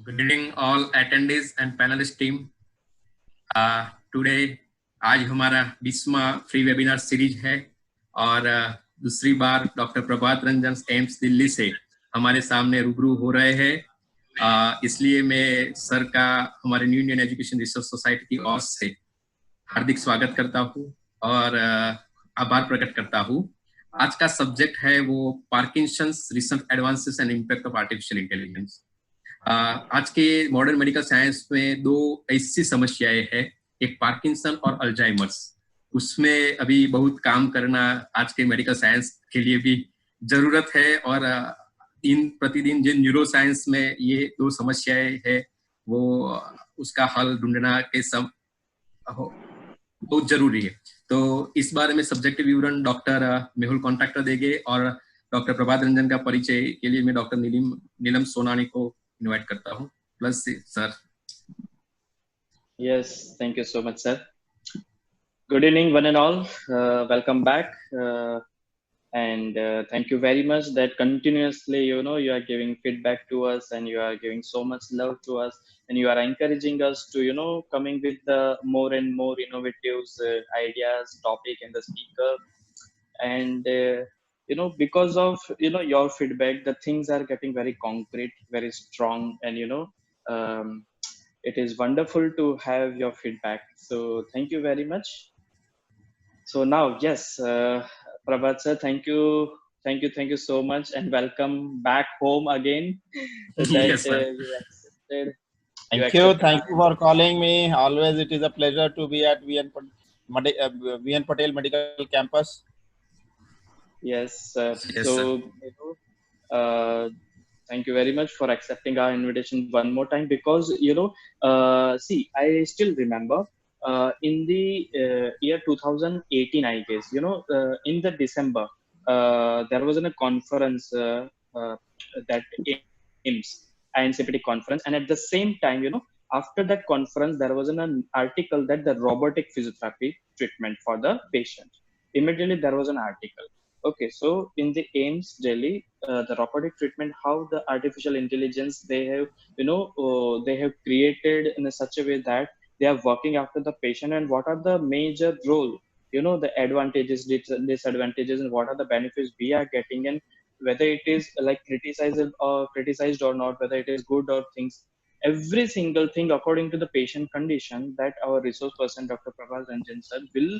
Good evening all attendees and panelist team. Today आज हमारा 20वां free webinar series है और दूसरी बार डॉक्टर प्रभात रंजन एम्स दिल्ली से हमारे सामने रूबरू हो रहे हैं। इसलिए मैं सर का हमारे new Indian education research society की ओर से हार्दिक स्वागत करता हूँ और आभार प्रकट करता हूँ। आज का सब्जेक्ट है वो Parkinson's recent advances and impact of artificial intelligence. आज के मॉडर्न मेडिकल साइंस में दो ऐसी समस्याएं हैं, एक पार्किंसन और अल्जाइमर्स। उसमें अभी बहुत काम करना आज के मेडिकल साइंस के लिए भी जरूरत है और इन प्रतिदिन जिन न्यूरो साइंस में ये दो समस्याएं है वो उसका हल ढूंढना के सब बहुत जरूरी है। तो इस बारे में सब्जेक्टिव विवरण डॉक्टर मेहुल कॉन्ट्रैक्टर देंगे और डॉक्टर प्रभात रंजन का परिचय के लिए मैं डॉक्टर नीलम सोनानी को इनवाइट करता हूँ। Plus sir. Yes, thank you so much, sir. Good evening, one and all. Welcome back, and thank you very much that continuously, you are giving feedback to us, and you are giving so much love to us, and you are encouraging us to, coming with the more and more innovative ideas, topic, and the speaker, and because of your feedback, the things are getting very concrete, very strong, and it is wonderful to have your feedback. So thank you very much. So now, yes, Prabhat sir, thank you so much, and welcome back home again. Yes, sir. Thank you for calling me. Always it is a pleasure to be at VN Patel Medical Campus. Yes, Yes, so thank you very much for accepting our invitation one more time, because see, I still remember in the year 2018, I guess, in the December, there was a conference that AIIMS INCPT conference, and at the same time, after that conference, there was an article that the robotic physiotherapy treatment for the patient. Immediately there was an article. Okay, so in the AIIMS Delhi, the robotic treatment, how the artificial intelligence they have, they have created in such a way that they are working after the patient, and what are the major role, the advantages, disadvantages, and what are the benefits we are getting, and whether it is like criticized or not, whether it is good or things, every single thing according to the patient condition, that our resource person, Dr. Prabhat Ranjan sir, will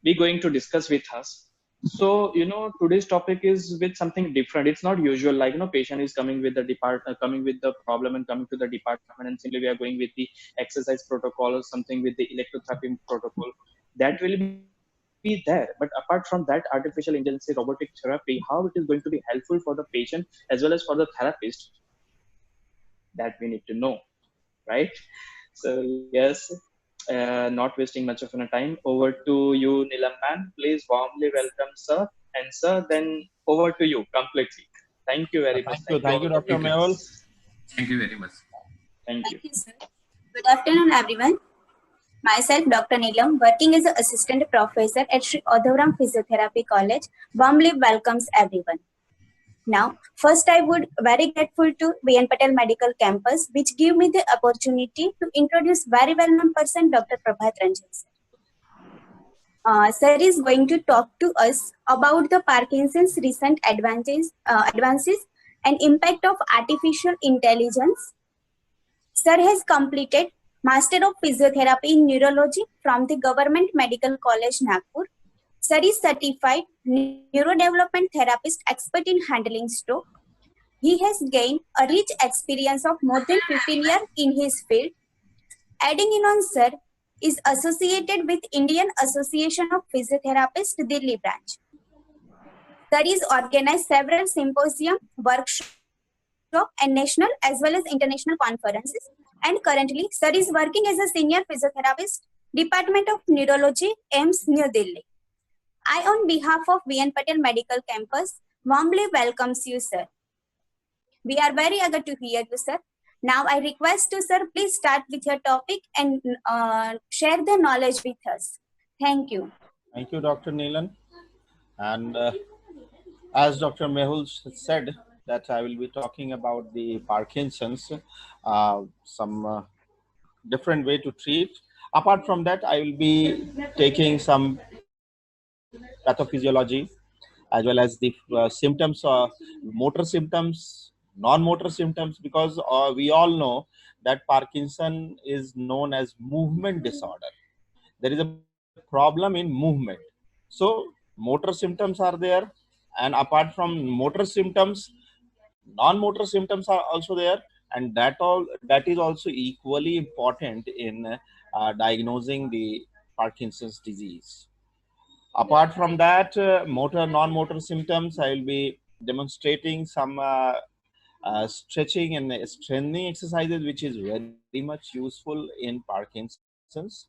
be going to discuss with us. So today's topic is with something different. It's not usual, like patient is coming with the coming with the problem and coming to the department, and simply we are going with the exercise protocol or something with the electrotherapy protocol. That will be there, but apart from that, artificial intelligence, robotic therapy, how it is going to be helpful for the patient as well as for the therapist, that we need to know, right? So yes, not wasting much of time, over to you, Nilam ma'am. Please warmly welcome sir, and sir, then over to you completely. Thank you very much. Thank you, Dr. Mehul. Thank you very much. Thank you. Thank you, sir. Good afternoon, everyone. Myself, Dr. Neelam, working as an assistant professor at Shri Odhavram Physiotherapy College, warmly welcomes everyone. Now, first I would very grateful to VN Patel Medical Campus, which give me the opportunity to introduce very well-known person, Dr. Prabhat Ranjan. Sir is going to talk to us about the Parkinson's recent advances and impact of artificial intelligence. Sir has completed Master of Physiotherapy in Neurology from the Government Medical College, Nagpur. Sir is certified neurodevelopment therapist expert in handling stroke. He has gained a rich experience of more than 15 years in his field. Adding in on sir is associated with Indian Association of Physiotherapists, Delhi branch. Sir is organized several symposium, workshops, and national as well as international conferences. And currently, sir is working as a senior physiotherapist, Department of Neurology, AIIMS, New Delhi. I, on behalf of VN Patel Medical Campus, warmly welcomes you, sir. We are very eager to hear you, sir. Now, I request you, sir, please start with your topic and share the knowledge with us. Thank you. Thank you, Dr. Neelan. And as Dr. Mehul said, that I will be talking about the Parkinson's, some different way to treat. Apart from that, I will be taking some pathophysiology as well as the symptoms, motor symptoms, non-motor symptoms, because we all know that Parkinson is known as movement disorder. There is a problem in movement. So motor symptoms are there, and apart from motor symptoms, non-motor symptoms are also there, and that is also equally important in diagnosing the Parkinson's disease. Apart from that, motor non-motor symptoms, I will be demonstrating some stretching and strengthening exercises, which is very much useful in Parkinson's.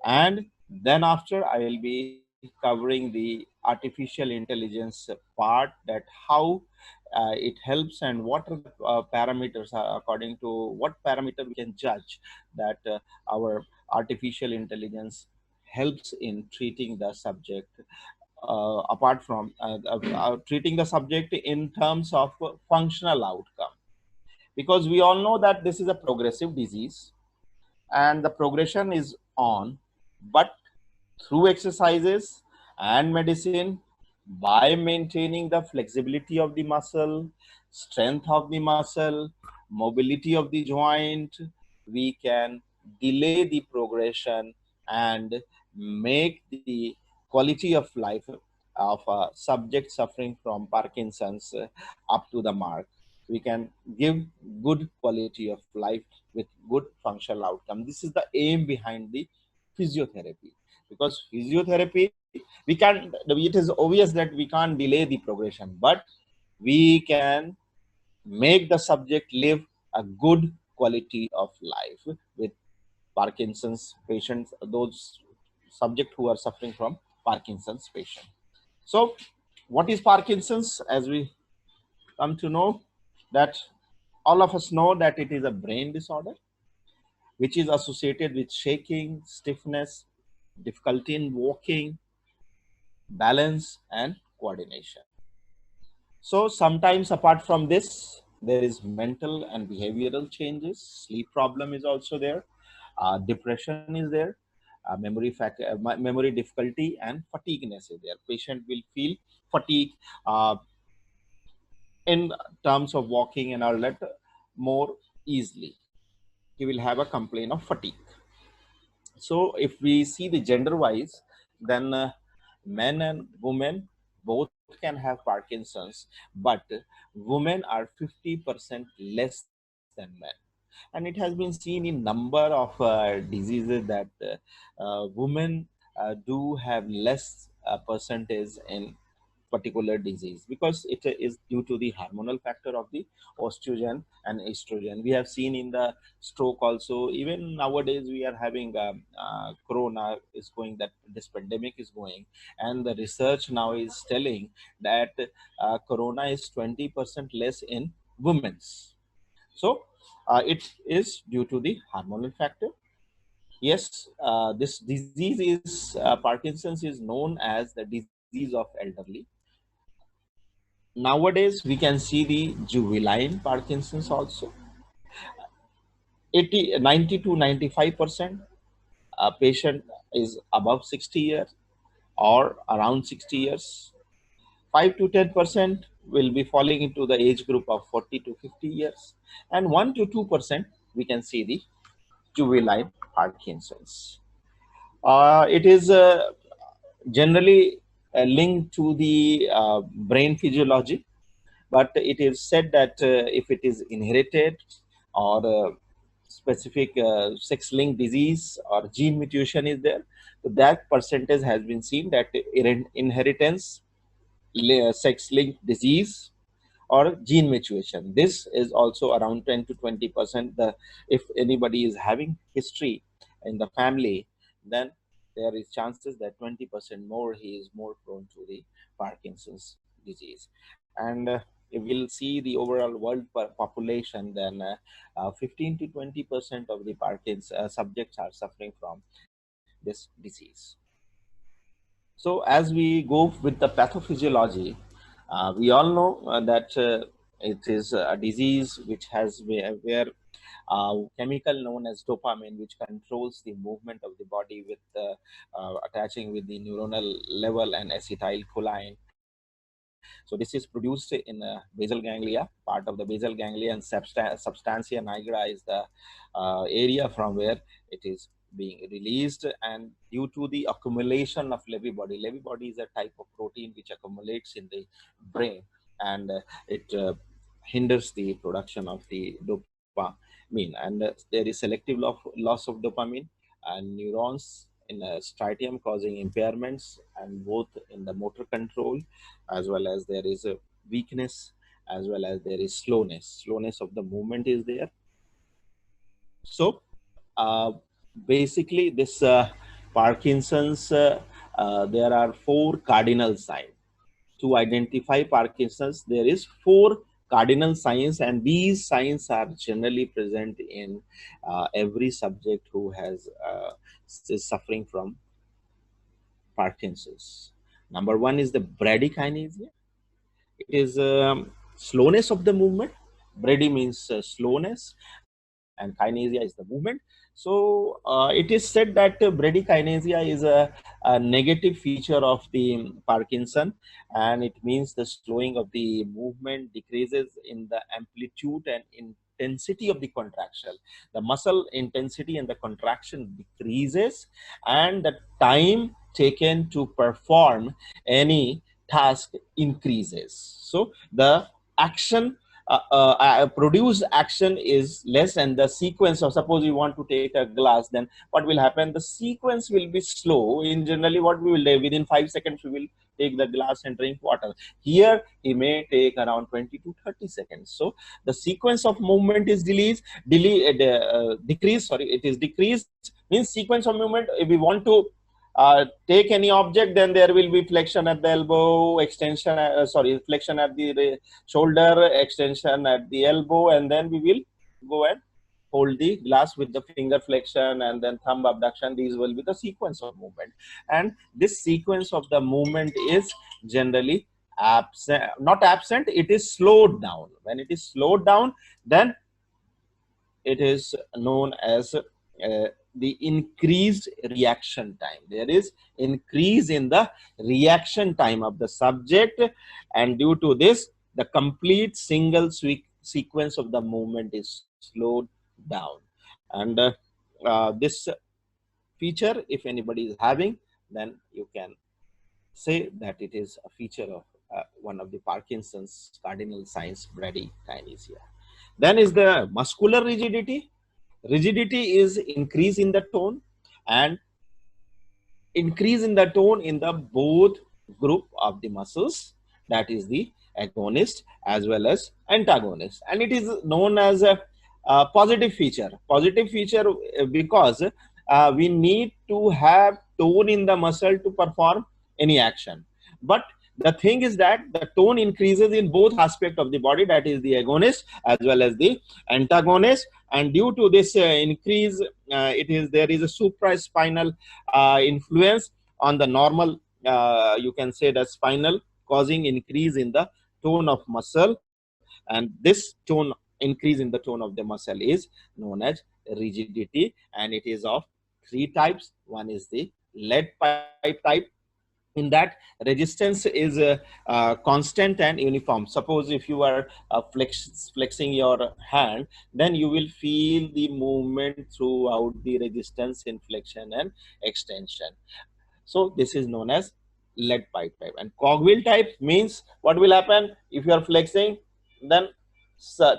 And then after, I will be covering the artificial intelligence part, that how it helps and what are the parameters, according to what parameter we can judge that our artificial intelligence helps in treating the subject, apart from treating the subject in terms of functional outcome, because we all know that this is a progressive disease and the progression is on, but through exercises and medicine, by maintaining the flexibility of the muscle, strength of the muscle, mobility of the joint, we can delay the progression and make the quality of life of a subject suffering from Parkinson's up to the mark. We can give good quality of life with good functional outcome. This is the aim behind the physiotherapy, because physiotherapy, we can't, it is obvious that we can't delay the progression, but we can make the subject live a good quality of life with Parkinson's patients, those subject who are suffering from Parkinson's patient. So what is Parkinson's? As we come to know, that all of us know that it is a brain disorder which is associated with shaking, stiffness, difficulty in walking, balance, and coordination. So sometimes apart from this, there is mental and behavioral changes. Sleep problem is also there. Depression is there. Memory difficulty and fatigueness is there. Patient will feel fatigue in terms of walking and all that more easily. He will have a complaint of fatigue. So if we see the gender wise, then men and women both can have Parkinson's, but women are 50% less than men. And it has been seen in number of diseases that women do have less percentage in particular disease, because it is due to the hormonal factor of the estrogen and estrogen. We have seen in the stroke also. Even nowadays we are having corona is going, that this pandemic is going, and the research now is telling that corona is 20% less in women's. So it is due to the hormonal factor. Yes, this disease is Parkinson's is known as the disease of elderly. Nowadays we can see the juvenile Parkinson's also. 90 to 95% patient is above 60 years or around 60 years. 5 to 10% will be falling into the age group of 40 to 50 years, and 1 to 2% we can see the juvenile Parkinson's. It is generally linked to the brain physiology, but it is said that if it is inherited or specific sex-linked disease or gene mutation is there, so that percentage has been seen that inheritance, sex-linked disease, or gene mutation, this is also around 10 to 20%. If anybody is having history in the family, then there is chances that 20% more he is more prone to the Parkinson's disease. And if we'll see the overall world population, then 15 to 20% of the Parkinson's subjects are suffering from this disease. So as we go with the pathophysiology, we all know that it is a disease which has where chemical known as dopamine, which controls the movement of the body with attaching with the neuronal level and acetylcholine. So this is produced in basal ganglia, part of the basal ganglia, and substantia nigra is the area from where it is being released. And due to the accumulation of Lewy body is a type of protein which accumulates in the brain, and it hinders the production of the dopamine, and there is selective loss of dopamine and neurons in a striatum causing impairments, and both in the motor control, as well as there is a weakness, as well as there is slowness of the movement is there. So basically this Parkinson's, there are 4 cardinal signs. To identify Parkinson's, there is 4 cardinal signs, and these signs are generally present in every subject who has is suffering from Parkinson's. Number 1 is the bradykinesia. It is slowness of the movement. Brady means slowness, and kinesia is the movement. So it is said that bradykinesia is a negative feature of the Parkinson, and it means the slowing of the movement decreases in the amplitude and intensity of the contraction. The muscle intensity and the contraction decreases, and the time taken to perform any task increases. So the action produced action is less, and the sequence of, suppose you want to take a glass, then what will happen? The sequence will be slow. In generally, what we will do, within 5 seconds we will take the glass and drink water. Here he may take around 20 to 30 seconds. So the sequence of movement is decreased. Sorry, it is decreased, means sequence of movement. If we want to take any object, then there will be flexion at the elbow, extension, flexion at the shoulder, extension at the elbow, and then we will go and hold the glass with the finger flexion and then thumb abduction. These will be the sequence of movement, and this sequence of the movement is generally absent, not absent, it is slowed down. When it is slowed down, then it is known as the increased reaction time. There is increase in the reaction time of the subject, and due to this, the complete single sequence of the movement is slowed down. And this feature, if anybody is having, then you can say that it is a feature of one of the Parkinson's cardinal signs, bradykinesia. Then is the muscular rigidity. Rigidity is increase in the tone, and increase in the tone in the both group of the muscles, that is the agonist as well as antagonist, and it is known as a positive feature. Positive feature because we need to have tone in the muscle to perform any action. But the thing is that the tone increases in both aspects of the body, that is the agonist as well as the antagonist, and due to this increase, there is a supraspinal influence on the normal, you can say the spinal, causing increase in the tone of muscle, and this tone increase in the tone of the muscle is known as rigidity, and it is of 3 types. One is the lead pipe type. In that, resistance is constant and uniform. Suppose if you are flexing your hand, then you will feel the movement throughout the resistance in flexion and extension. So this is known as lead pipe type. And cogwheel type means what will happen if you are flexing, then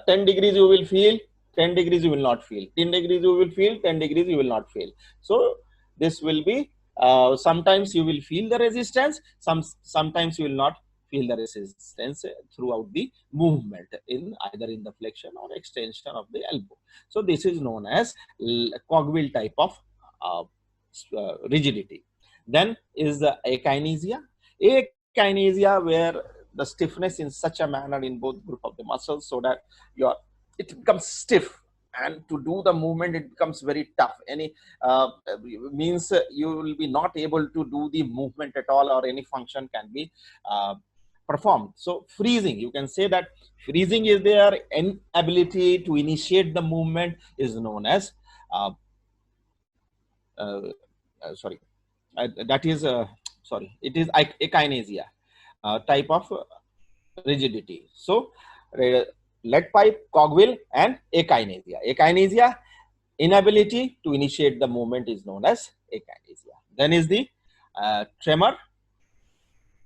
10 degrees you will feel, 10 degrees you will not feel, 10 degrees you will feel, 10 degrees you will not feel. So this will be sometimes you will feel the resistance, sometimes you will not feel the resistance throughout the movement, in either in the flexion or extension of the elbow. So this is known as cogwheel type of rigidity. Then is the akinesia. Akinesia, where the stiffness in such a manner in both group of the muscles, so that it becomes stiff, and to do the movement it becomes very tough. Any means you will be not able to do the movement at all, or any function can be performed. So freezing, you can say that freezing is there. Inability to initiate the movement is known as sorry, that is sorry, it is echinacea type of rigidity. So lead pipe, cogwheel, and echinacea. Echinacea, inability to initiate the movement, is known as echinacea. Then is the tremor.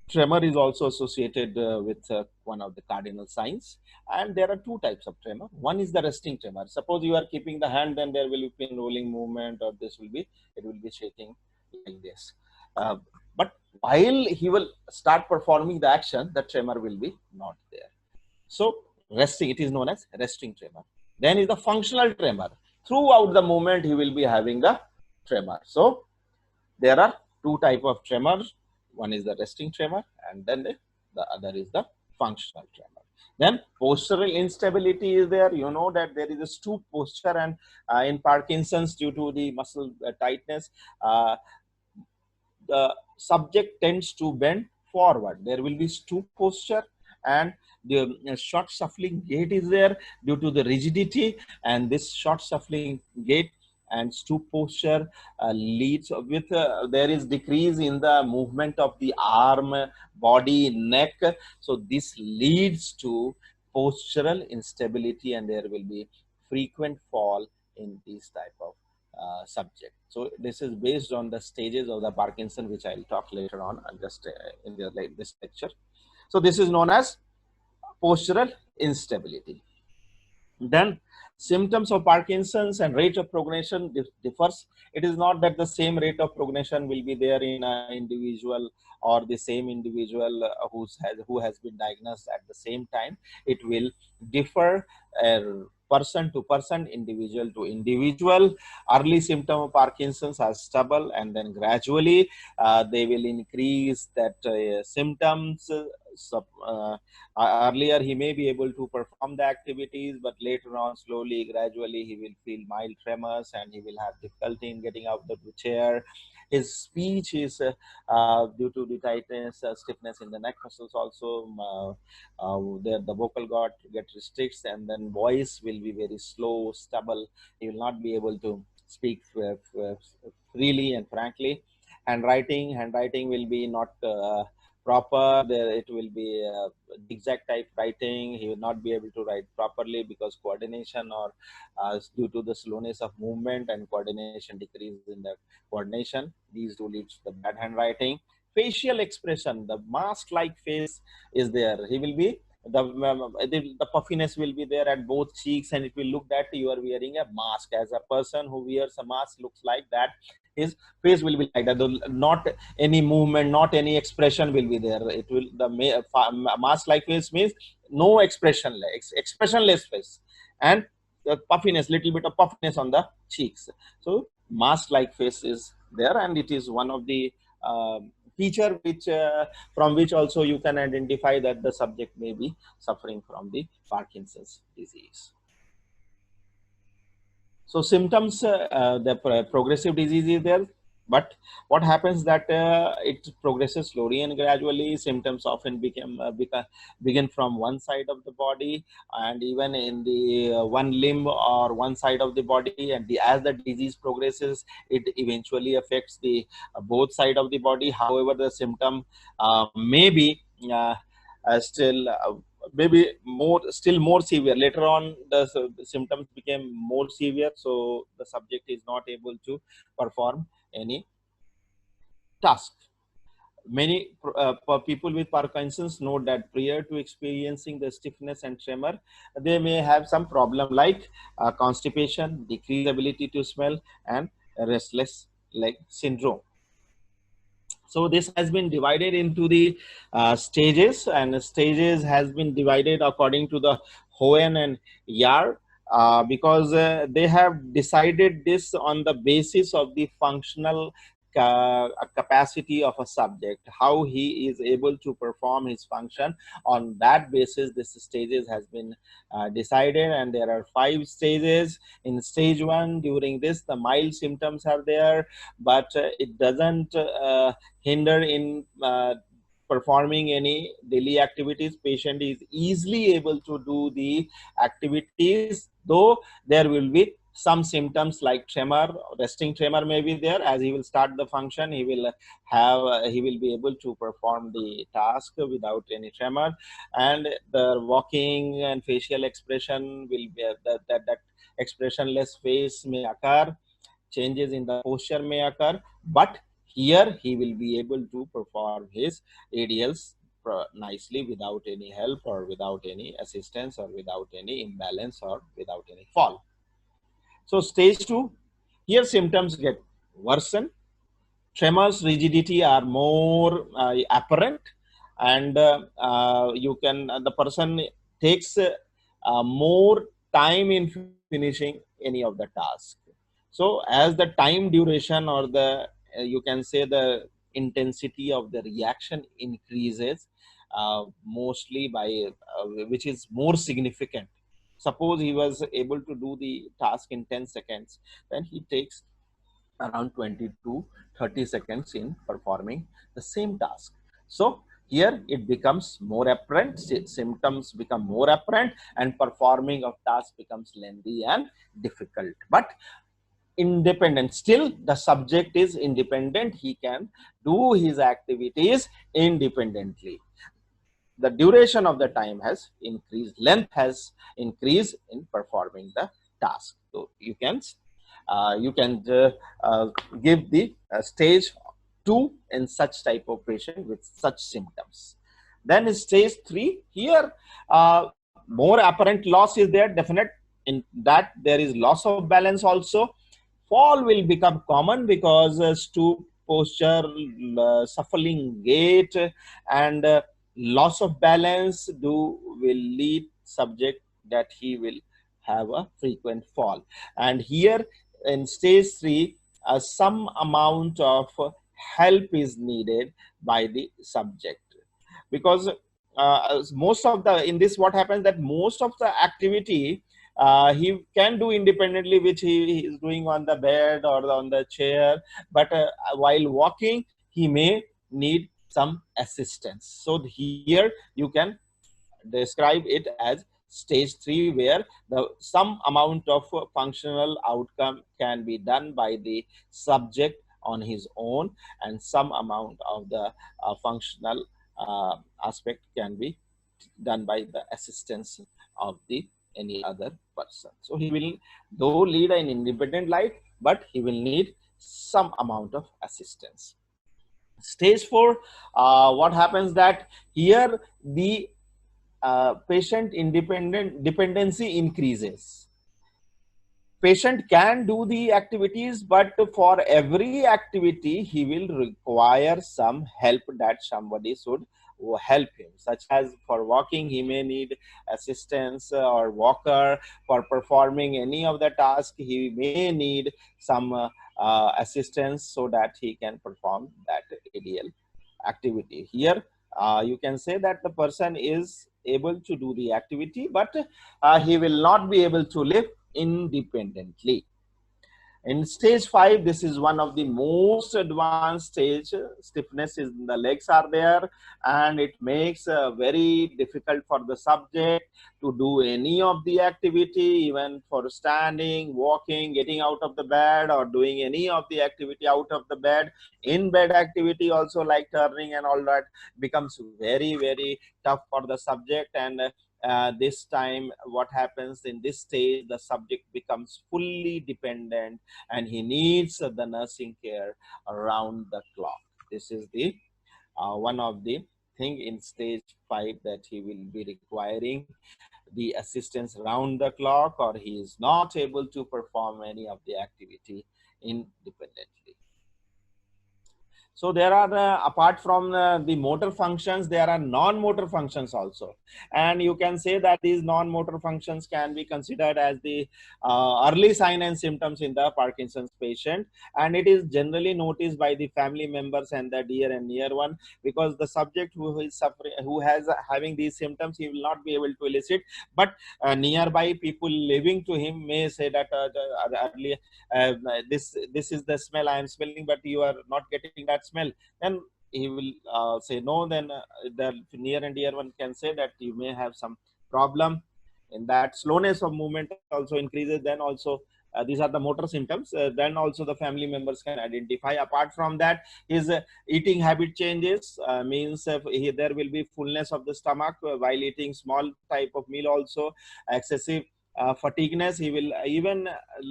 Tremor is also associated with one of the cardinal signs, and there are two types of tremor. One is the resting tremor. Suppose you are keeping the hand, then there will be rolling movement, or it will be shaking like this. But while he will start performing the action, the tremor will be not there. So resting, it is known as resting tremor. Then is the functional tremor. Throughout the movement, he will be having the tremor. So there are two types of tremors. One is the resting tremor, and then the other is the functional tremor. Then postural instability is there. You know that there is a stoop posture, and in Parkinson's, due to the muscle tightness, the subject tends to bend forward. There will be stoop posture, and the short shuffling gait is there due to the rigidity, and this short shuffling gait and stoop posture leads with there is decrease in the movement of the arm, body, neck. So this leads to postural instability, and there will be frequent fall in these type of subject. So this is based on the stages of the Parkinson, which I'll talk later on, just in this lecture. So this is known as postural instability. Then symptoms of Parkinson's and rate of progression differs. It is not that the same rate of progression will be there in an individual, or the same individual who has been diagnosed at the same time. It will differ person to person, individual to individual. Early symptom of Parkinson's are stubble, and then gradually they will increase that symptoms. Earlier he may be able to perform the activities, but later on, slowly, gradually, he will feel mild tremors, and he will have difficulty in getting out of the chair. His speech is due to the tightness, stiffness in the neck muscles also. The vocal cord get restricts, and then voice will be very slow, stubble. He will not be able to speak freely and frankly. Handwriting will be not proper. It will be zigzag type writing. He will not be able to write properly because coordination, or due to the slowness of movement and coordination, decrease in the coordination. These do lead to the bad handwriting. Facial expression, the mask-like face is there. He will be the puffiness will be there at both cheeks, and it will look that you are wearing a mask. As a person who wears a mask looks like that, his face will be like that. Not any movement, not any expression will be there. It will, the mask-like face means no expression, expressionless face, and the puffiness, little bit of puffiness on the cheeks. So mask-like face is there, and it is one of the feature which from which also you can identify that the subject may be suffering from the Parkinson's disease. So symptoms, the progressive disease is there, but what happens that it progresses slowly and gradually. Symptoms often begin from one side of the body, and even in the one limb or one side of the body, and as the disease progresses, it eventually affects the both side of the body. However, the symptom may be maybe still more severe. Later on, the symptoms became more severe, so the subject is not able to perform any task. Many people with Parkinson's know that prior to experiencing the stiffness and tremor, they may have some problem like constipation, decreased ability to smell, and restless leg syndrome. So this has been divided into the stages, and stages has been divided according to the Hohen and Yahr, because they have decided this on the basis of the functional capacity of a subject, how he is able to perform his function. On that basis, this stages has been decided, and there are 5 stages. In stage 1, during this, the mild symptoms are there, but it doesn't hinder in performing any daily activities. Patient is easily able to do the activities, though there will be some symptoms like tremor, resting tremor may be there. As he will start the function, he will be able to perform the task without any tremor, and the walking and facial expression will be that expressionless face may occur, changes in the posture may occur, but here he will be able to perform his ADLs nicely without any help or without any assistance or without any imbalance or without any fall. So stage 2, here symptoms get worsen. Tremors, rigidity are more apparent, and the person takes more time in finishing any of the task. So as the time duration or the you can say the intensity of the reaction increases, mostly by which is more significant. Suppose he was able to do the task in 10 seconds, then he takes around 20 to 30 seconds in performing the same task. So here it becomes more apparent, symptoms become more apparent, and performing of task becomes lengthy and difficult. But independent, still the subject is independent, he can do his activities independently. The duration of the time has increased, length has increased in performing the task. So you can give the stage 2 in such type of patient with such symptoms. Then stage 3, here more apparent loss is there, definite in that there is loss of balance also. Fall will become common because stoop posture, shuffling gait, and loss of balance will lead subject that he will have a frequent fall. And here in stage 3, some amount of help is needed by the subject, because most of the in this what happens that most of the activity he can do independently, which he is doing on the bed or on the chair, but while walking he may need some assistance. So here you can describe it as stage 3, where some amount of functional outcome can be done by the subject on his own, and some amount of the functional aspect can be done by the assistance of the any other person. So he will though lead an independent life, but he will need some amount of assistance. Stage 4, what happens that here the patient dependency increases. Patient can do the activities, but for every activity he will require some help, that somebody should help him, such as for walking he may need assistance or walker. For performing any of the tasks he may need some assistance so that he can perform that ADL activity. Here you can say that the person is able to do the activity, but he will not be able to live independently. In stage 5, this is one of the most advanced stage. Stiffness in the legs are there, and it makes very difficult for the subject to do any of the activity, even for standing, walking, getting out of the bed, or doing any of the activity out of the bed. In bed activity also, like turning and all that, becomes very, very tough for the subject. And this time what happens in this stage, the subject becomes fully dependent and he needs the nursing care around the clock. This is the one of the thing in stage 5, that he will be requiring the assistance around the clock, or he is not able to perform any of the activity independently. So there are, apart from the motor functions, there are non-motor functions also. And you can say that these non-motor functions can be considered as the early sign and symptoms in the Parkinson's patient. And it is generally noticed by the family members and the dear and near one, because the subject who is suffering, who has having these symptoms, he will not be able to elicit. But nearby people living to him may say that earlier, this is the smell I am smelling, but you are not getting that smell. Then he will say no, then the near and dear one can say that you may have some problem in that. Slowness of movement also increases. Then also these are the motor symptoms. Then also the family members can identify. Apart from that, his eating habit changes, means there will be fullness of the stomach while eating small type of meal, also excessive fatigueness. He will even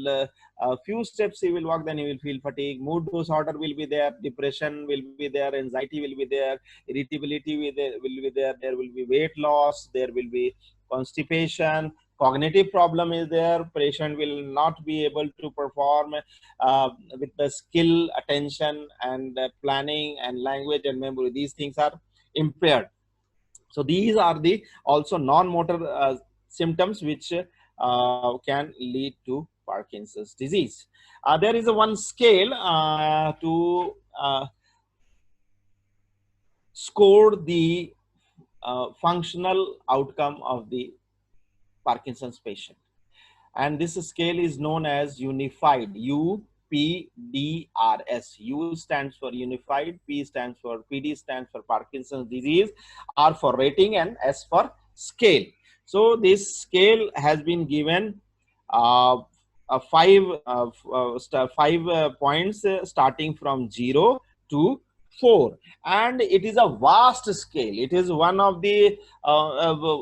a few steps he will walk, then he will feel fatigue. Mood disorder will be there, depression will be there, anxiety will be there, irritability will be there, there will be weight loss, there will be constipation, cognitive problem is there. Patient will not be able to perform with the skill, attention, and planning, and language and memory. These things are impaired. So these are the also non-motor symptoms which can lead to Parkinson's disease. There is a one scale to score the functional outcome of the Parkinson's patient, and this scale is known as unified, UPDRS. U stands for unified, P stands for PD stands for Parkinson's disease, R for rating, and S for scale. So this scale has been given five points starting from 0 to 4, and it is a vast scale. It is one of the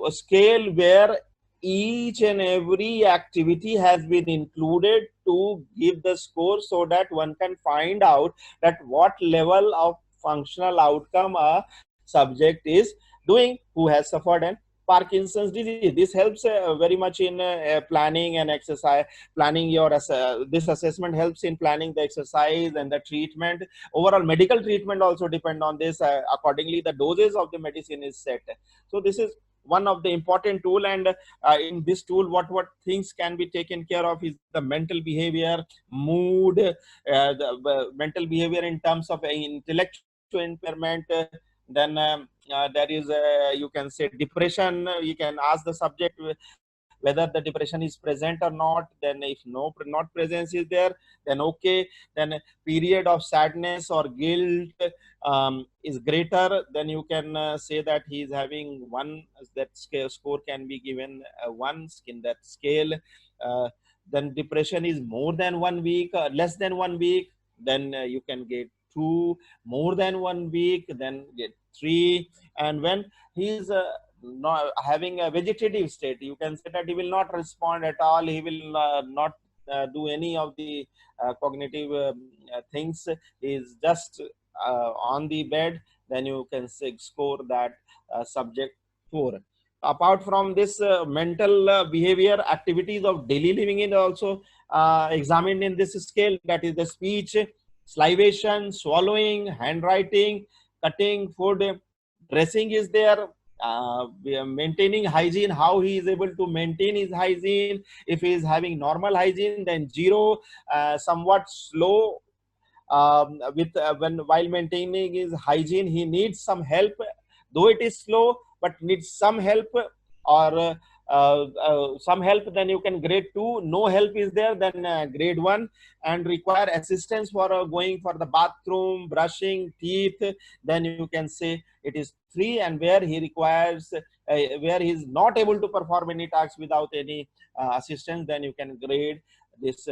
scale where each and every activity has been included to give the score, so that one can find out that what level of functional outcome a subject is doing who has suffered an Parkinson's disease. This helps very much in planning and exercise. Planning your this assessment helps in planning the exercise and the treatment. Overall medical treatment also depend on this. Accordingly, the doses of the medicine is set. So this is one of the important tool, and in this tool what things can be taken care of is the mental behavior, mood, the mental behavior in terms of intellectual impairment. Then there is you can say depression. You can ask the subject whether the depression is present or not. Then if not presence is there, then okay. Then period of sadness or guilt is greater, then you can say that he is having one. That score can be given 1 in that scale. Then depression is more than 1 week, less than 1 week, then you can get 2. More than 1 week, then get 3. And when he is not having a vegetative state, you can say that he will not respond at all. He will not do any of the cognitive things. He is just on the bed, then you can say score that subject 4. Apart from this, mental behavior activities of daily living is also examined in this scale. That is the speech, salivation, swallowing, handwriting, cutting food, dressing is there. We are maintaining hygiene, how he is able to maintain his hygiene. If he is having normal hygiene, then 0. Somewhat slow with while maintaining his hygiene, he needs some help, though it is slow, but needs some help, or some help, then you can grade 2. No help is there, then grade 1. And require assistance for going for the bathroom, brushing teeth, then you can say it is 3. And where he requires where he is not able to perform any tasks without any assistance, then you can grade this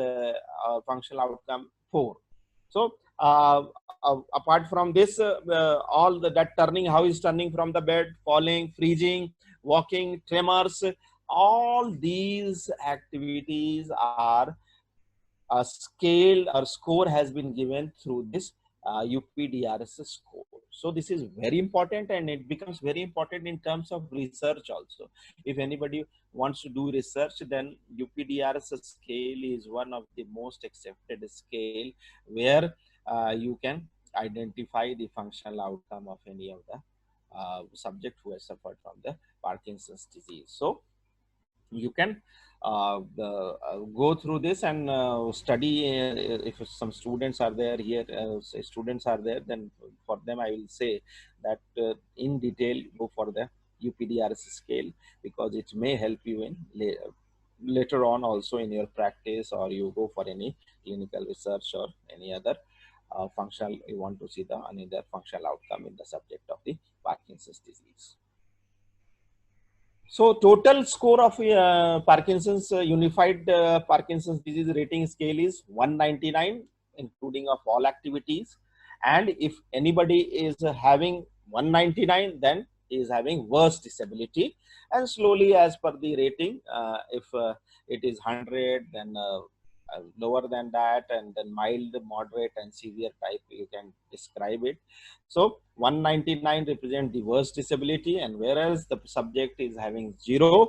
functional outcome 4. So apart from this, all that turning, how he's turning from the bed, falling, freezing, walking, tremors, all these activities are a scale or score has been given through this UPDRS score. So this is very important, and it becomes very important in terms of research also. If anybody wants to do research, then UPDRS scale is one of the most accepted scale where you can identify the functional outcome of any of the subject who has suffered from the Parkinson's disease. So you can go through this and study. If some students are there here, students are there, then for them I will say that in detail go for the UPDRS scale, because it may help you in later on also in your practice, or you go for any clinical research or any other functional, you want to see the another functional outcome in the subject of the Parkinson's disease. So total score of Parkinson's unified Parkinson's disease rating scale is 199, including of all activities. And if anybody is having 199, then he is having worse disability. And slowly, as per the rating, if it is 100, then lower than that, and then mild, moderate, and severe type, you can describe it. So 199 represent the worst disability, and whereas the subject is having 0,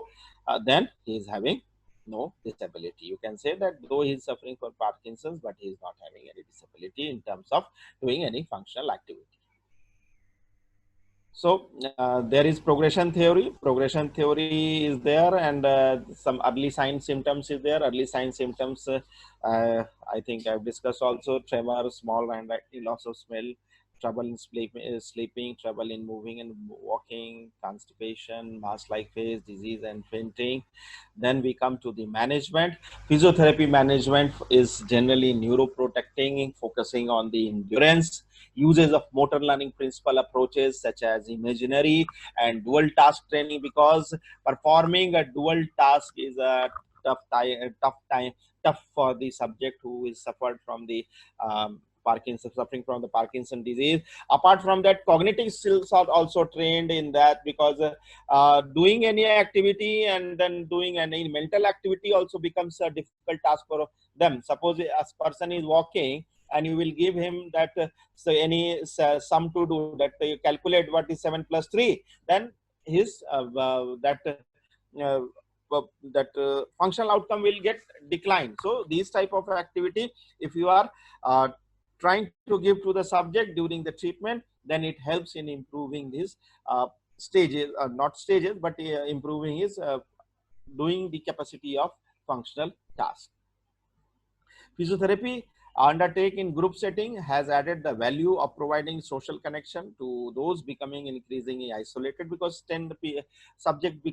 then he is having no disability. You can say that though he is suffering from Parkinson's, but he is not having any disability in terms of doing any functional activity. So there is progression theory. Progression theory is there, and some early sign symptoms is there. Early sign symptoms, I think I've discussed also: tremor, small and loss of smell, trouble in sleeping, trouble in moving and walking, constipation, mask-like face, disease, and fainting. Then we come to the management. Physiotherapy management is generally neuroprotecting, focusing on the endurance, uses of motor learning principle approaches such as imaginary and dual task training, because performing a dual task is a tough for the subject who is suffered from the suffering from the Parkinson disease. Apart from that, cognitive skills are also trained in that, because doing any activity and then doing any mental activity also becomes a difficult task for them. Suppose a person is walking, and you will give him that sum to do, that you calculate what is 7 plus 3, then his functional outcome will get declined. So these type of activity, if you are trying to give to the subject during the treatment, then it helps in improving his stages, not stages, but improving his doing the capacity of functional task. Physiotherapy undertaken in group setting has added the value of providing social connection to those becoming increasingly isolated, because subject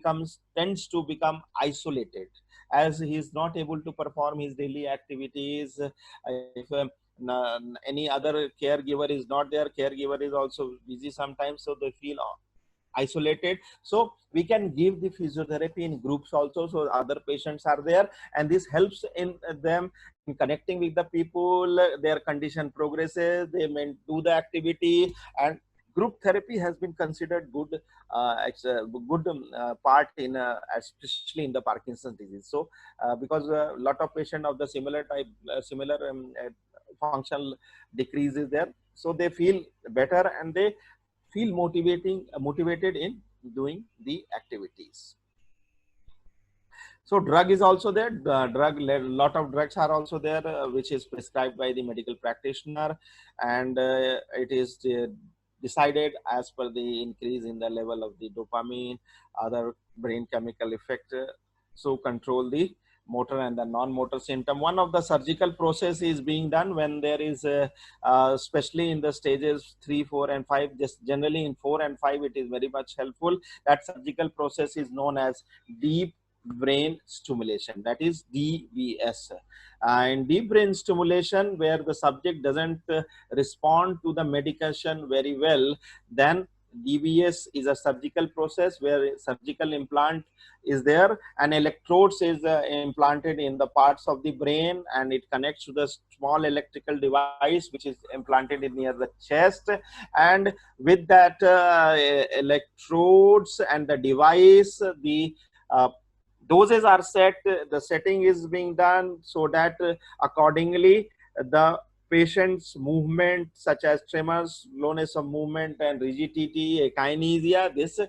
tends to become isolated as he is not able to perform his daily activities. If any other caregiver is not there, caregiver is also busy sometimes, so they feel isolated. So we can give the physiotherapy in groups also, so other patients are there, and this helps in them in connecting with the people. Their condition progresses, they may do the activity, and group therapy has been considered good. It's a good part in especially in the Parkinson's disease. So because a lot of patients of the similar type, functional decrease is there, so they feel better and they feel motivated in doing the activities. So drug is also there. Lot of drugs are also there, which is prescribed by the medical practitioner, and it is decided as per the increase in the level of the dopamine, other brain chemical effect, so control the motor and the non-motor symptom. One of the surgical process is being done when there is especially in the stages 3, 4 and 5. Just generally in 4 and 5 it is very much helpful. That surgical process is known as deep brain stimulation, that is DBS. And deep brain stimulation, where the subject doesn't respond to the medication very well, then DBS is a surgical process where surgical implant is there, and electrodes is implanted in the parts of the brain, and it connects to the small electrical device which is implanted in near the chest, and with that electrodes and the device, the doses are set, the setting is being done, so that accordingly the patient's movement such as tremors, slowness of movement and rigidity, akinesia, this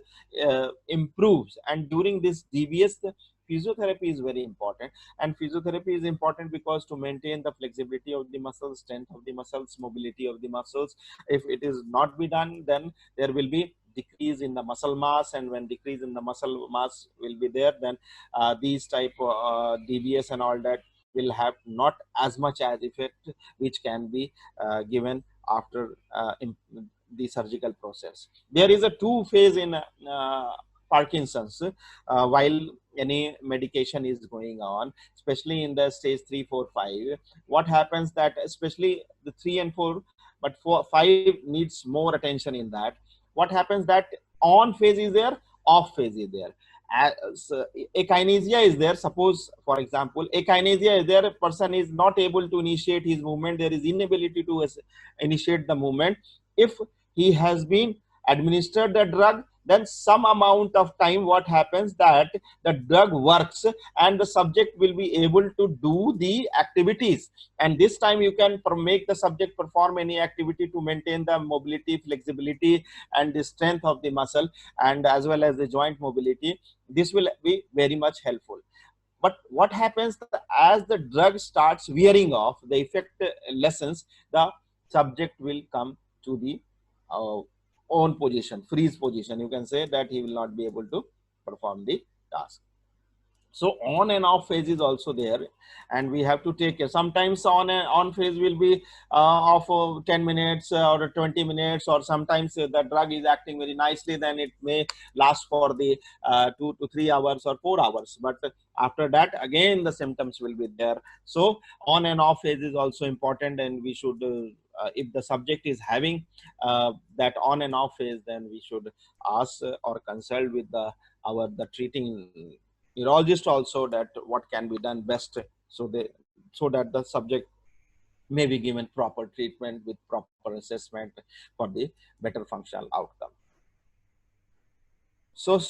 improves. And during this DBS, the physiotherapy is very important, and physiotherapy is important because to maintain the flexibility of the muscles, strength of the muscles, mobility of the muscles. If it is not be done, then there will be decrease in the muscle mass, and when decrease in the muscle mass will be there, then these type of DBS and all that will have not as much as effect which can be given after the surgical process. There is a 2 phase in Parkinson's. While any medication is going on, especially in the stage 3, 4, 5. What happens that especially the 3 and 4, but 4, 5 needs more attention in that. What happens that on phase is there, off phase is there. So akinesia is there. Suppose, for example, akinesia is there. A person is not able to initiate his movement. There is inability to initiate the movement. If he has been administered the drug, then some amount of time what happens that the drug works and the subject will be able to do the activities, and this time you can make the subject perform any activity to maintain the mobility, flexibility and the strength of the muscle, and as well as the joint mobility. This will be very much helpful. But what happens as the drug starts wearing off, the effect lessens, the subject will come to the uh, own position, freeze position. You can say that he will not be able to perform the task. So on and off phase is also there, and we have to take care. Sometimes on phase will be of 10 minutes or 20 minutes, or sometimes the drug is acting very nicely, then it may last for the 2 to 3 hours or 4 hours, but after that again the symptoms will be there. So on and off phase is also important, and we should if the subject is having that on and off phase, then we should ask or consult with the treating neurologist also, that what can be done best, so that the subject may be given proper treatment with proper assessment for the better functional outcome. So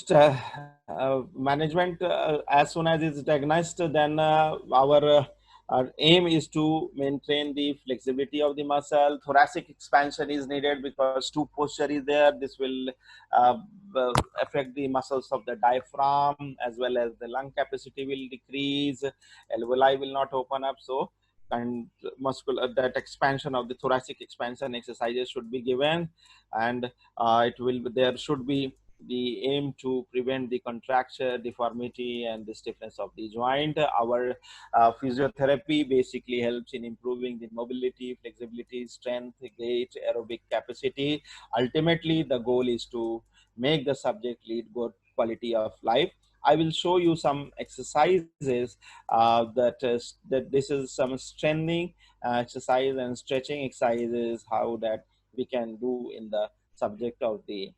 management, as soon as it's diagnosed, then our aim is to maintain the flexibility of the muscle. Thoracic expansion is needed because two posture is there. This will uh, affect the muscles of the diaphragm, as well as the lung capacity will decrease, alveoli will not open up. So, and muscular, that expansion of the thoracic expansion exercises should be given, and there should be the aim to prevent the contraction, deformity and the stiffness of the joint. Our physiotherapy basically helps in improving the mobility, flexibility, strength, gait, aerobic capacity. Ultimately, the goal is to make the subject lead good quality of life. I will show you some exercises that this is some strengthening exercise and stretching exercises, how that we can do in the subject of the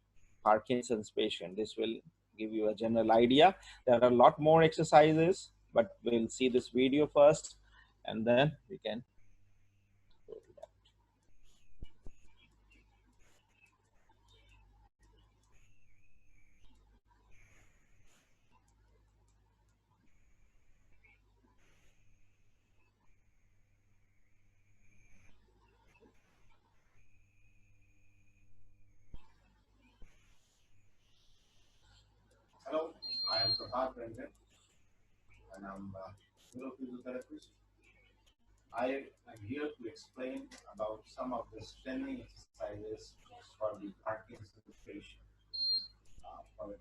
Parkinson's patient. This will give you a general idea. There are a lot more exercises, but we'll see this video first, and then we can go to that. Hello, I am Prabhat Ranjan, and I'm a neurophysiotherapist. I am here to explain about some of the strengthening exercises for the Parkinson's patient.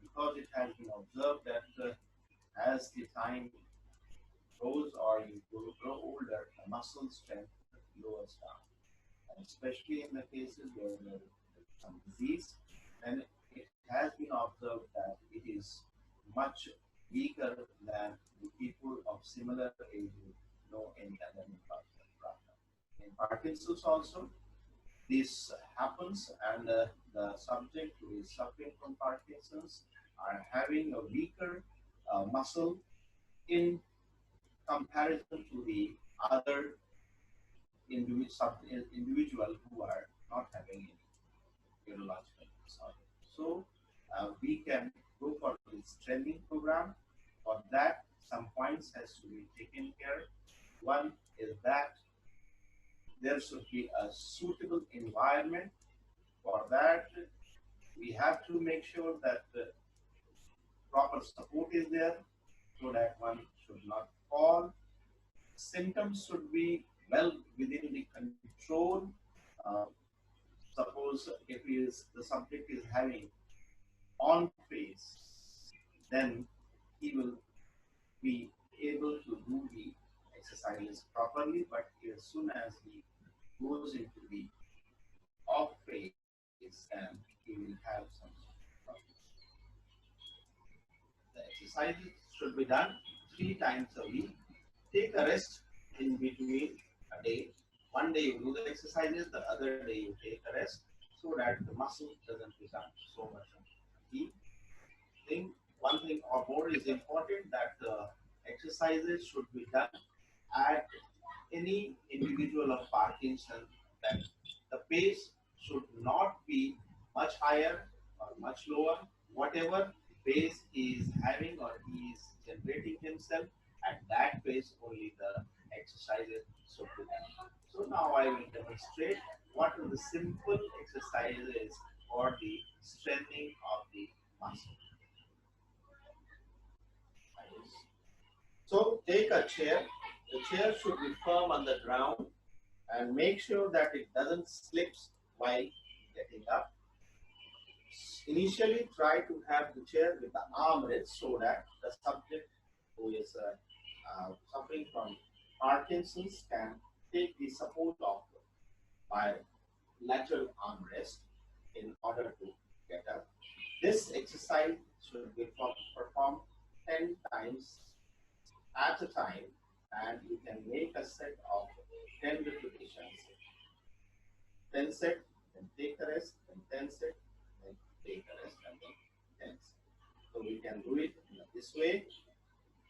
Because it has been observed that as the time goes or you grow older, the muscle strength lowers down. And especially in the cases where there is some disease, then it has been observed that it is much weaker than the people of similar age with no independent problem. In Parkinson's also, this happens, and the subject who is suffering from Parkinson's are having a weaker muscle in comparison to the other individual who are not having any neurological disorder. So we can go for this training program. For that, some points has to be taken care. One is that there should be a suitable environment. For that, we have to make sure that the proper support is there so that one should not fall. Symptoms should be well within the control. Suppose if the subject is having on phase, then he will be able to do the exercises properly. But as soon as he goes into the off phase, then he will have some problems. The exercises should be done 3 times a week. Take a rest in between a day. One day you do the exercises, the other day you take a rest so that the muscle doesn't become so much fatigued. One thing or more is important, that the exercises should be done at any individual of Parkinson's, that the pace should not be much higher or much lower. Whatever pace he is having or he is generating himself, at that pace only the exercises should be done. So now I will demonstrate what are the simple exercises for the strengthening of the muscle. So take a chair. The chair should be firm on the ground and make sure that it doesn't slip while getting up. Initially try to have the chair with the armrest so that the subject who is suffering from Parkinson's can take the support of bilateral armrest in order to get up. This exercise should be performed 10 times at a time, and you can make a set of 10 repetitions. 10 set, then take a rest, then 10 set, then take a rest, and then 10 set. So we can do it in this way.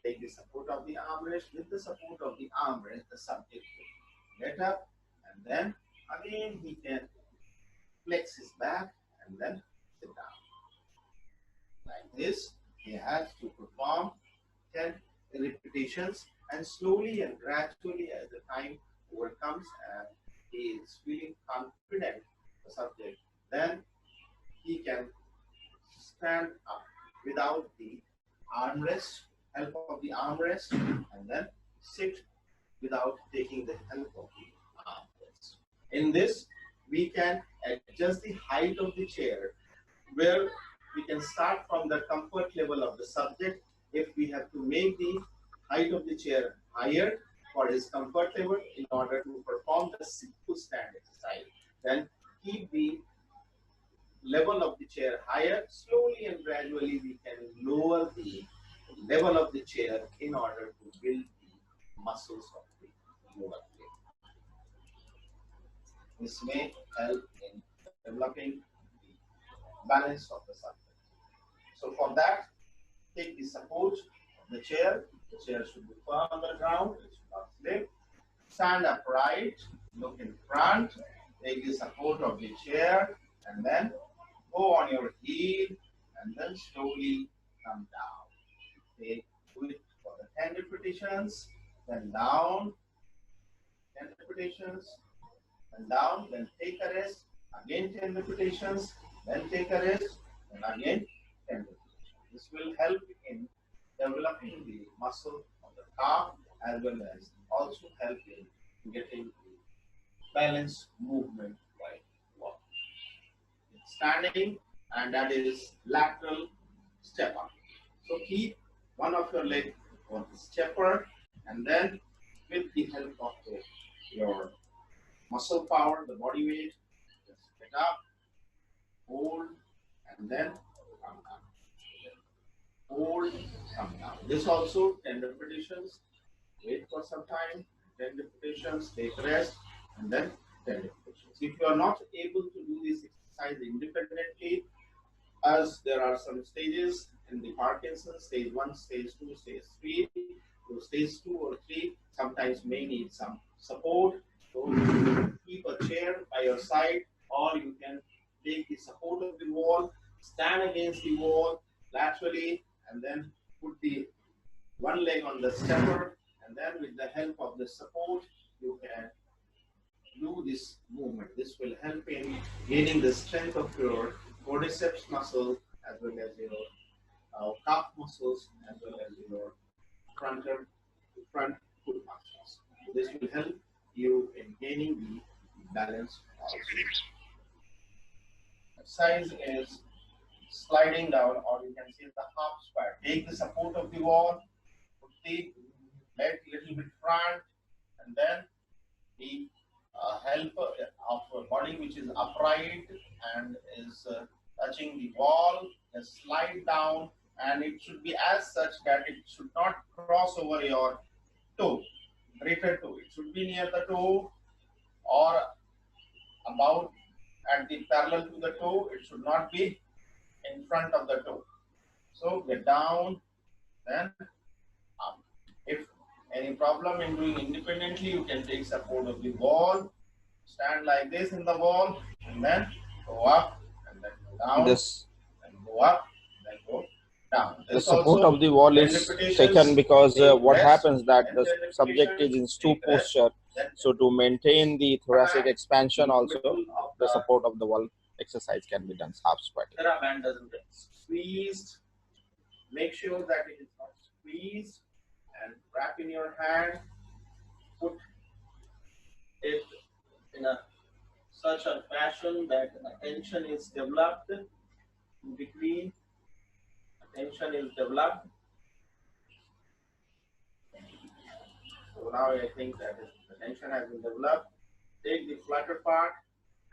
Take the support of the armrest. With the support of the armrest, the subject will get up, and then again he can flex his back and then sit down. Like this, he has to perform 10 repetitions, and slowly and gradually as the time overcomes and he is feeling confident, the subject, then he can stand up without the armrest, help of the armrest, and then sit without taking the help of the armrest. In this, we can adjust the height of the chair, where we can start from the comfort level of the subject. If we have to make the height of the chair higher for his comfort level in order to perform the sit-to stand exercise, then keep the level of the chair higher. Slowly and gradually we can lower the level of the chair in order to build the muscles of the lower leg. This may help in developing the balance of the subject. So for that, take the support of the chair. The chair should be firm on the ground, it should not slip. Stand upright, look in front, take the support of the chair, and then go on your heel, and then slowly come down. Okay, do it for the 10 repetitions, then down, 10 repetitions, then down, then take a rest, again 10 repetitions, then take a rest, and again 10 repetitions. This will help in developing the muscle of the calf, as well as also help in getting the balanced movement while walking. It's standing, and that is lateral step up. So keep one of your legs on the stepper, and then with the help of your muscle power, the body weight, just get up, hold, and then come down. Hold, come down. This also 10 repetitions. Wait for some time, 10 repetitions, take rest, and then 10 repetitions. If you are not able to do this exercise independently, as there are some stages in the Parkinson's, stage 1, stage 2, stage 3. So stage 2 or 3 sometimes may need some support. So keep a chair by your side, or you can take the support of the wall, stand against the wall laterally, and then put the one leg on the stepper, and then with the help of the support, you can do this movement. This will help in gaining the strength of your quadriceps muscle, as well as your calf muscles, as well as your front foot muscles. This will help you in gaining the balance also. Exercise is sliding down, or you can see the half square. Take the support of the wall, put the leg a little bit front, and then the help of a body which is upright and is touching the wall, just slide down and it should be as such that it should not cross over your toe, greater toe. It should be near the toe or about at the parallel to the toe. It should not be in front of the toe. So get down, then up. If any problem in doing independently, you can take support of the wall, stand like this in the wall, and then go up, and then go down, This and go up, then go down. the support of the wall is taken because what happens that the subject is in stoop posture. So to maintain the thoracic expansion also, the support of the wall exercise can be done, half squatting. TheraBand doesn't get squeezed. Make sure that it is not squeezed, and wrap in your hand. Put it in such a fashion that attention is developed in between. Attention is developed. So now I think that the tension has been developed. Take the flatter part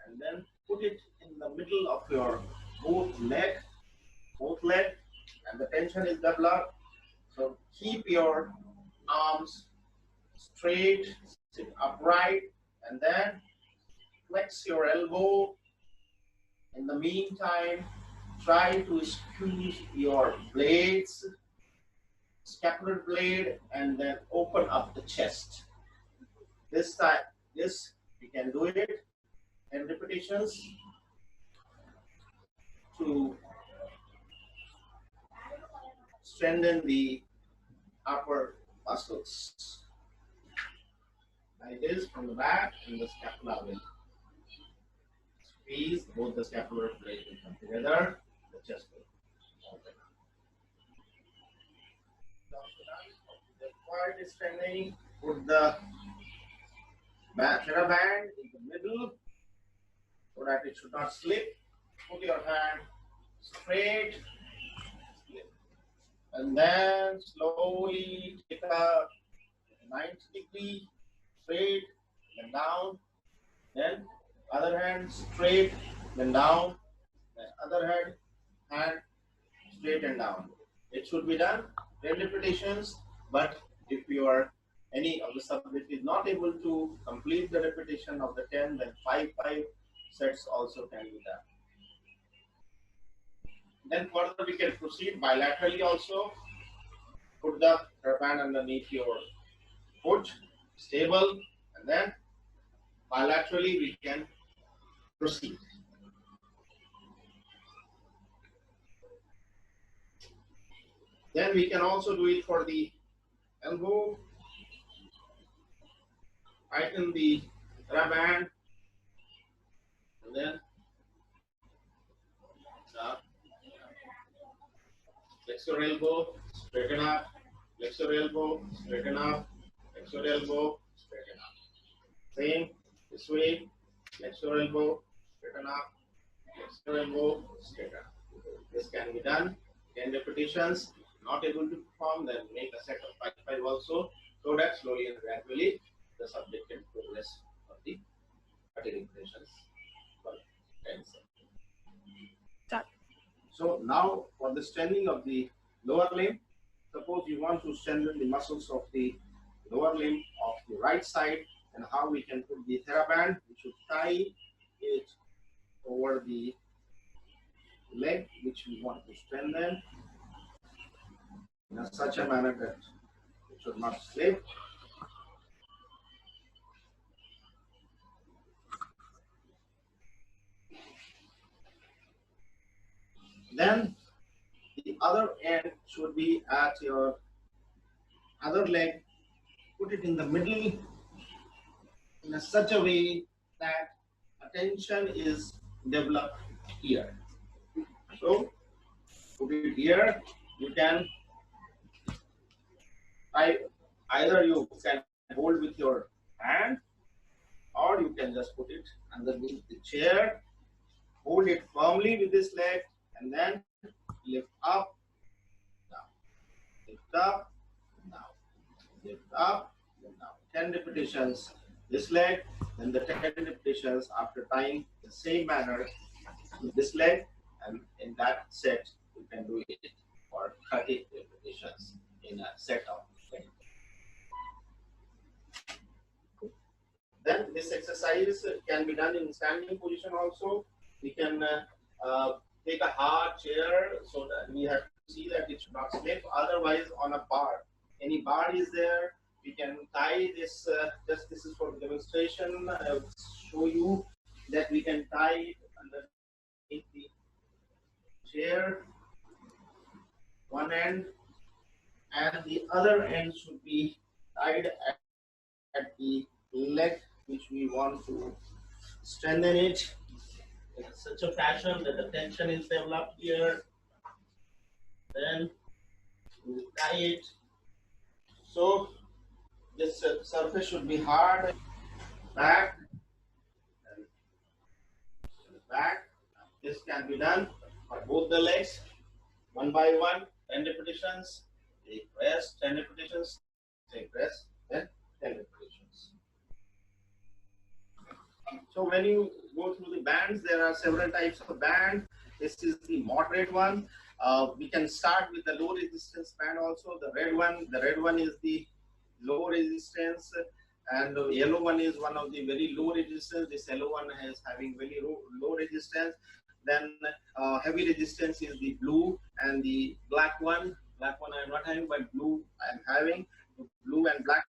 and then put it in the middle of your both leg, and the tension is developed. So keep your arms straight, sit upright, and then flex your elbow. In the meantime, try to squeeze your blades, scapular blade, and then open up the chest. This time, we can do it 10 repetitions to strengthen the upper muscles. Like this from the back, and the scapula will squeeze, both the scapular blades will come together, the chest will open up. The quiet is strengthening. Put the TheraBand in the middle so that it should not slip. Put your hand straight, and then slowly take a 90-degree straight, then down, then other hand straight, then down, then other hand straight and down. It should be done 10 repetitions, but if you are any of the subject is not able to complete the repetition of the 10, then 5 sets also can be done. Then further we can proceed bilaterally also. Put the TheraBand underneath your foot, stable, and then bilaterally we can proceed. Then we can also do it for the elbow. Tighten the TheraBand, and then flex your elbow, straighten up, flex your elbow, straighten up, flex your elbow, straighten up. Same this way, flex your elbow, straighten up, flex your elbow, straighten up. This can be done 10 repetitions. Not able to perform, then make a set of 5 also, so that slowly and gradually the subject can progress for the 30 repetitions for 10 seconds. So now for the strengthening of the lower limb, suppose you want to strengthen the muscles of the lower limb of the right side, and how we can put the TheraBand. We should tie it over the leg which we want to strengthen in such a manner that it should not slip. Then the other end should be at your other leg. Put it in the middle in such a way that attention is developed here. So put it here. You can either you can hold with your hand, or you can just put it underneath the chair. Hold it firmly with this leg, and then lift up, down, lift up, down, lift up, down. 10 repetitions this leg, then the 10 repetitions after tying the same manner with this leg, and in that set you can do it for for 30 repetitions in a set of 20. Then this exercise can be done in standing position also. We can take a hard chair so that we have to see that it should not slip. Otherwise, on a bar, any bar is there, we can tie this. Just this is for demonstration. I will show you that we can tie it underneath the chair, one end, and the other end should be tied at the leg, which we want to strengthen it in such a fashion that the tension is developed here. Then we tie it. So this surface should be hard, back, and back. This can be done for both the legs, one by one, 10 repetitions. Take rest, 10 repetitions. Take rest, then 10 repetitions. So when you go through the bands, there are several types of band. This is the moderate one. We can start with the low resistance band also. The red one is the low resistance, and the yellow one is one of the very low resistance. This yellow one is having very low resistance. Then heavy resistance is the blue, and the black one I'm not having, but blue I'm having. The blue and black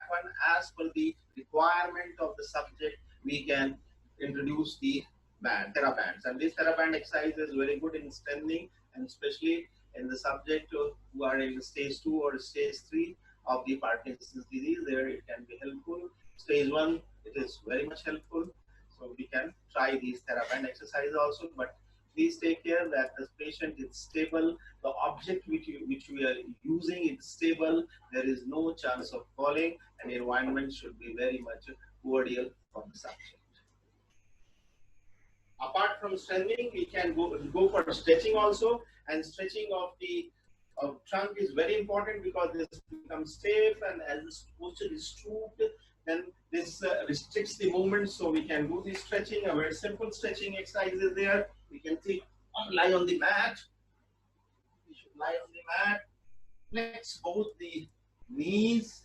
one, as per the requirement of the subject, we can introduce the therabands. And this theraband exercise is very good in strengthening, and especially in the subject who are in stage 2 or stage 3 of the Parkinson's disease. There it can be helpful. Stage 1, it is very much helpful. So we can try these theraband exercises also, but please take care that the patient is stable. The object which we are using is stable. There is no chance of falling, and environment should be very much cordial for the subject. Apart from strengthening, we can go for stretching also, and stretching of the trunk is very important because this becomes stiff, and as the posture is stooped, then this restricts the movement. So we can do the stretching. A very simple stretching exercise is there. We can lie on the mat. We should lie on the mat. Flex both the knees.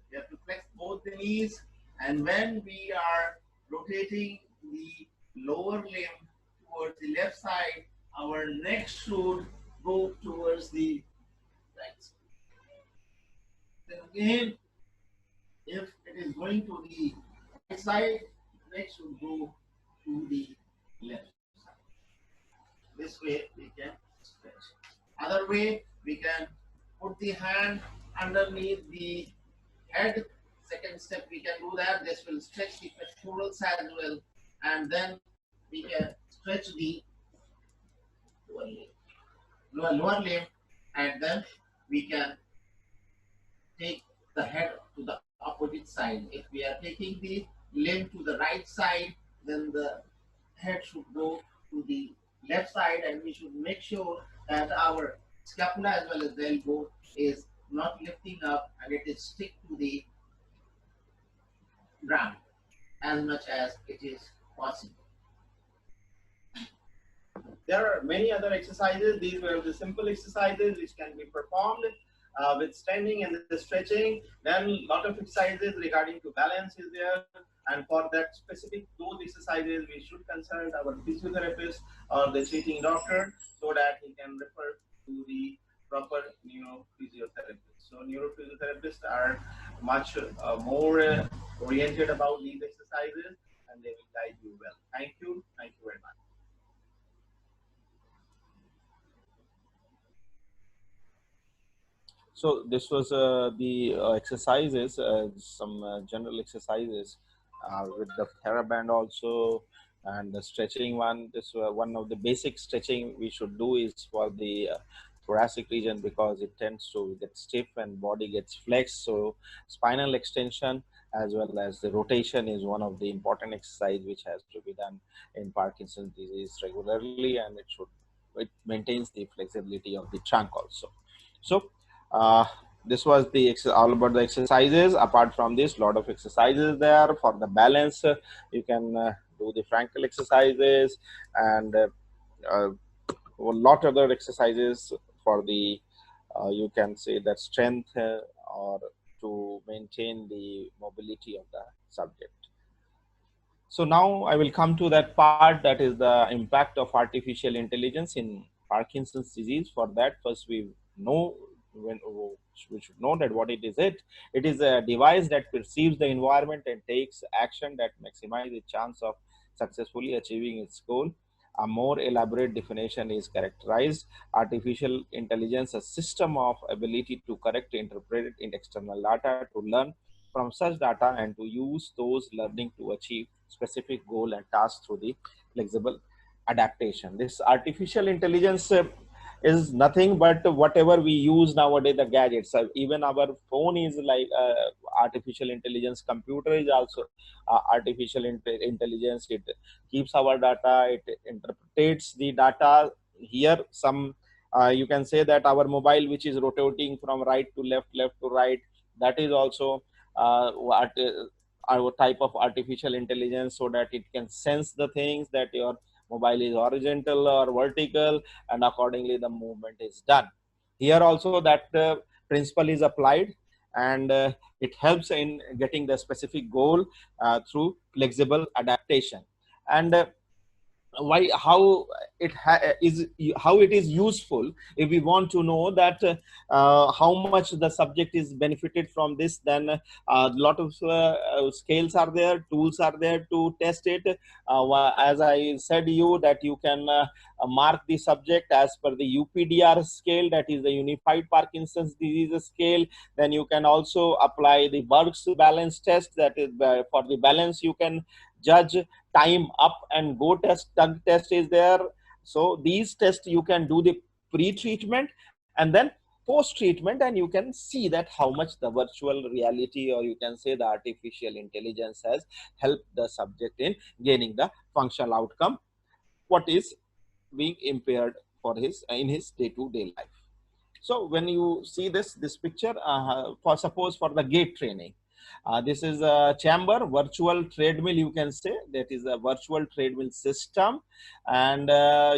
We have to flex both the knees, and when we are rotating the lower limb towards the left side, our neck should go towards the right side. Then again, if it is going to the right side, neck should go to the left side. This way we can stretch. Other way, we can put the hand underneath the head. Second step, we can do that. This will stretch the pectorals as well, and then we can stretch the lower limb, and then we can take the head to the opposite side. If we are taking the limb to the right side, then the head should go to the left side, and we should make sure that our scapula as well as the elbow is not lifting up, and it is stick to the ground as much as it is possible. There are many other exercises. These were the simple exercises which can be performed with standing and the stretching. Then a lot of exercises regarding to balance is there, and for that specific those exercises we should consult our physiotherapist or the treating doctor so that he can refer to the proper neurophysiotherapist. So neurophysiotherapists are much more oriented about these exercises, and they will guide you well. Thank you very much. So this was the exercises, some general exercises with the TheraBand also, and the stretching one. This one of the basic stretching we should do is for the thoracic region, because it tends to get stiff and body gets flexed. So spinal extension as well as the rotation is one of the important exercise which has to be done in Parkinson's disease regularly, and it maintains the flexibility of the trunk also. So this was the all about the exercises. Apart from this, lot of exercises there for the balance. You can do the Frankel exercises and a lot of other exercises for the you can say that strength or to maintain the mobility of the subject. So now I will come to that part, that is the impact of artificial intelligence in Parkinson's disease. For that, first we know we should know that what it is. It is a device that perceives the environment and takes action that maximizes the chance of successfully achieving its goal. A more elaborate definition is characterized artificial intelligence, a system of ability to correct, interpret in external data, to learn from such data and to use those learning to achieve specific goal and task through the flexible adaptation. This artificial intelligence is nothing but whatever we use nowadays, the gadgets. Even our phone is like artificial intelligence. Computer is also artificial intelligence. It keeps our data, it interprets the data. Here some you can say that our mobile, which is rotating from right to left, left to right, that is also our type of artificial intelligence, so that it can sense the things that your mobile is horizontal or vertical, and accordingly the movement is done. Here also that principle is applied, and it helps in getting the specific goal through flexible adaptation. And why, how it is useful, if we want to know that how much the subject is benefited from this, then a lot of scales are there, tools are there to test it. As I said you, that you can mark the subject as per the UPDR scale, that is the Unified Parkinson's Disease Scale. Then you can also apply the Burke's balance test, that is for the balance you can judge time up and go test, tug test is there. So these tests you can do the pre-treatment and then post-treatment, and you can see that how much the virtual reality, or you can say the artificial intelligence, has helped the subject in gaining the functional outcome, what is being impaired for in his day-to-day life. So when you see this picture, for suppose for the gait training, this is a chamber, virtual treadmill, you can say, that is a virtual treadmill system, and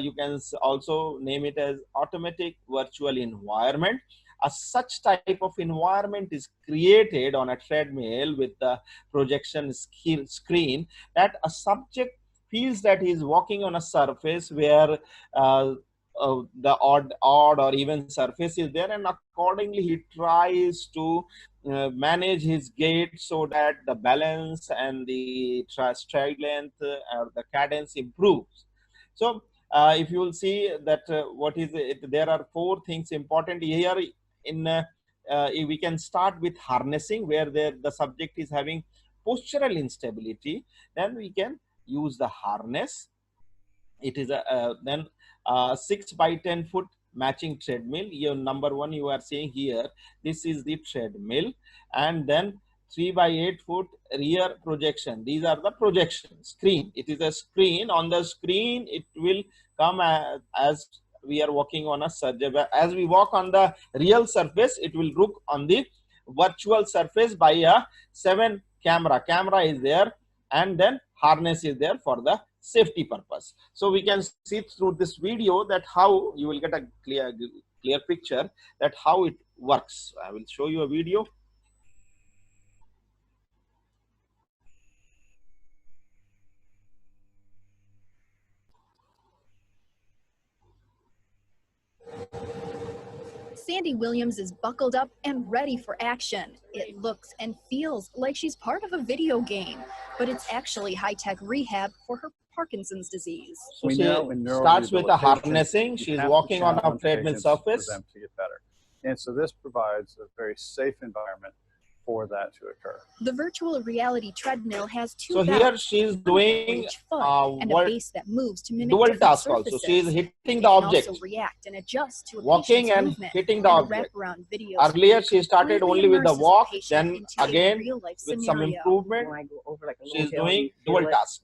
you can also name it as automatic virtual environment. A such type of environment is created on a treadmill with the projection screen, that a subject feels that he is walking on a surface where the odd or even surface is there, and accordingly he tries to manage his gait so that the balance and the stride length or the cadence improves. So if you will see that what is it, there are 4 things important here. In we can start with harnessing, where the subject is having postural instability, then we can use the harness. It is a then 6 by 10 foot matching treadmill. Your number 1 you are seeing here, this is the treadmill, and then 3 by 8 foot rear projection. These are the projection screen. It is a screen. On the screen it will come as we are walking on a surface. As we walk on the real surface, it will look on the virtual surface by a 7 camera is there, and then harness is there for the safety purpose. So we can see through this video that how you will get a clear picture that how it works. I will show you a video. Sandy Williams is buckled up and ready for action. It looks and feels like she's part of a video game, but it's actually high-tech rehab for her Parkinson's disease. So she starts with a harnessing. She's walking on a treadmill surface. For them to get better. And so this provides a very safe environment for that to occur. The virtual reality treadmill has 2 so here she's doing and a base that moves to mimic dual task surfaces. Also. She is hitting the object. Also react and adjust to a walking and hitting the object. Earlier she started only with the walk, then again with some improvement she's doing dual task.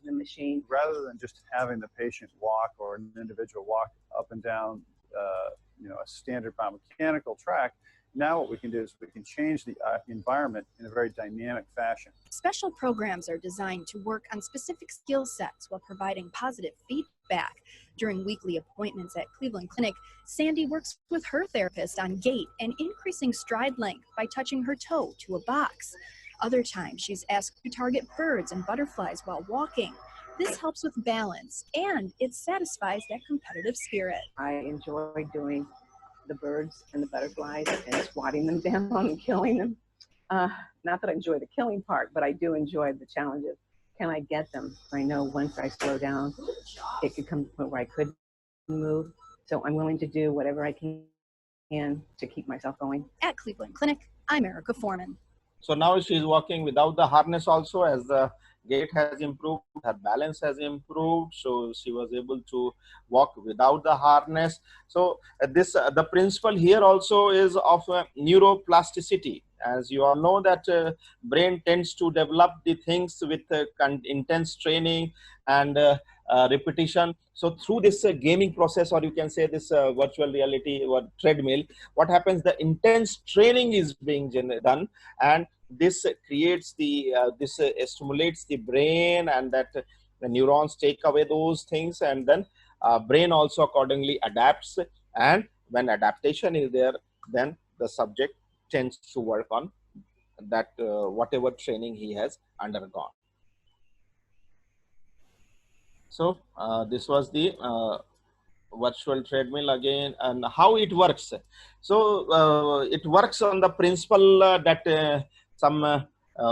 Rather than just having the patient walk or an individual walk up and down a standard biomechanical track, Now what we can do is we can change the environment in a very dynamic fashion. Special programs are designed to work on specific skill sets while providing positive feedback. During weekly appointments at Cleveland Clinic, Sandy works with her therapist on gait and increasing stride length by touching her toe to a box. Other times, she's asked to target birds and butterflies while walking. This helps with balance, and it satisfies that competitive spirit. I enjoy doing the birds and the butterflies and swatting them down and killing them. Not that I enjoy the killing part, but I do enjoy the challenges. Can I get them? I know once I slow down, it could come to a point where I couldn't move. So I'm willing to do whatever I can to keep myself going. At Cleveland Clinic, I'm Erica Foreman. So now she is walking without the harness also, as the gait has improved, her balance has improved, so she was able to walk without the harness. So the principle here also is of neuroplasticity. As you all know that brain tends to develop the things with intense training and repetition. So through this gaming process, or you can say this virtual reality or treadmill, what happens, the intense training is being done, and this creates the stimulates the brain, and that the neurons take away those things, and then brain also accordingly adapts. And when adaptation is there, then the subject tends to work on that whatever training he has undergone. So this was the virtual treadmill again, and how it works. So it works on the principle that some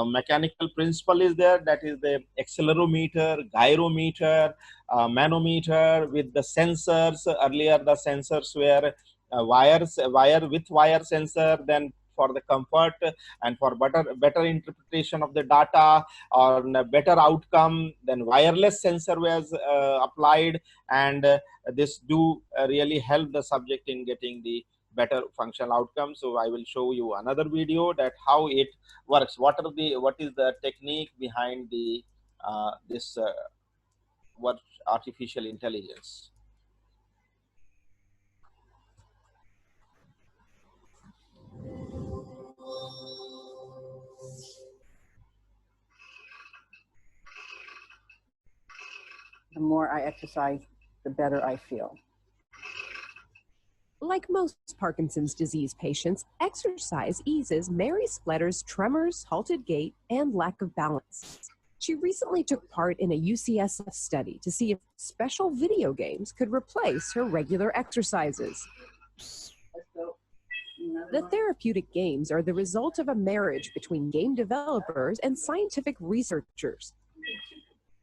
mechanical principle is there, that is the accelerometer, gyrometer, manometer with the sensors. Earlier the sensors were wire sensor, then for the comfort and for better interpretation of the data or better outcome, then wireless sensor was applied, and this do really help the subject in getting the better functional outcome. So I will show you another video that how it works. What is the technique behind the this artificial intelligence. The more I exercise, the better I feel. Like most Parkinson's disease patients, exercise eases Mary Spletter's tremors, halted gait, and lack of balance. She recently took part in a UCSF study to see if special video games could replace her regular exercises. The therapeutic games are the result of a marriage between game developers and scientific researchers.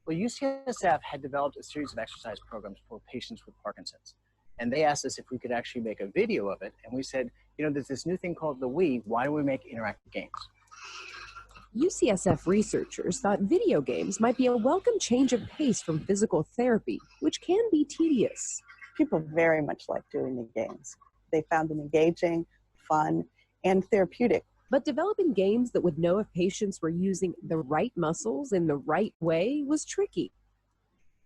Well, UCSF had developed a series of exercise programs for patients with Parkinson's. And they asked us if we could actually make a video of it. And we said, you know, there's this new thing called the Wii. Why don't we make interactive games? UCSF researchers thought video games might be a welcome change of pace from physical therapy, which can be tedious. People very much like doing the games. They found them engaging, fun, and therapeutic. But developing games that would know if patients were using the right muscles in the right way was tricky.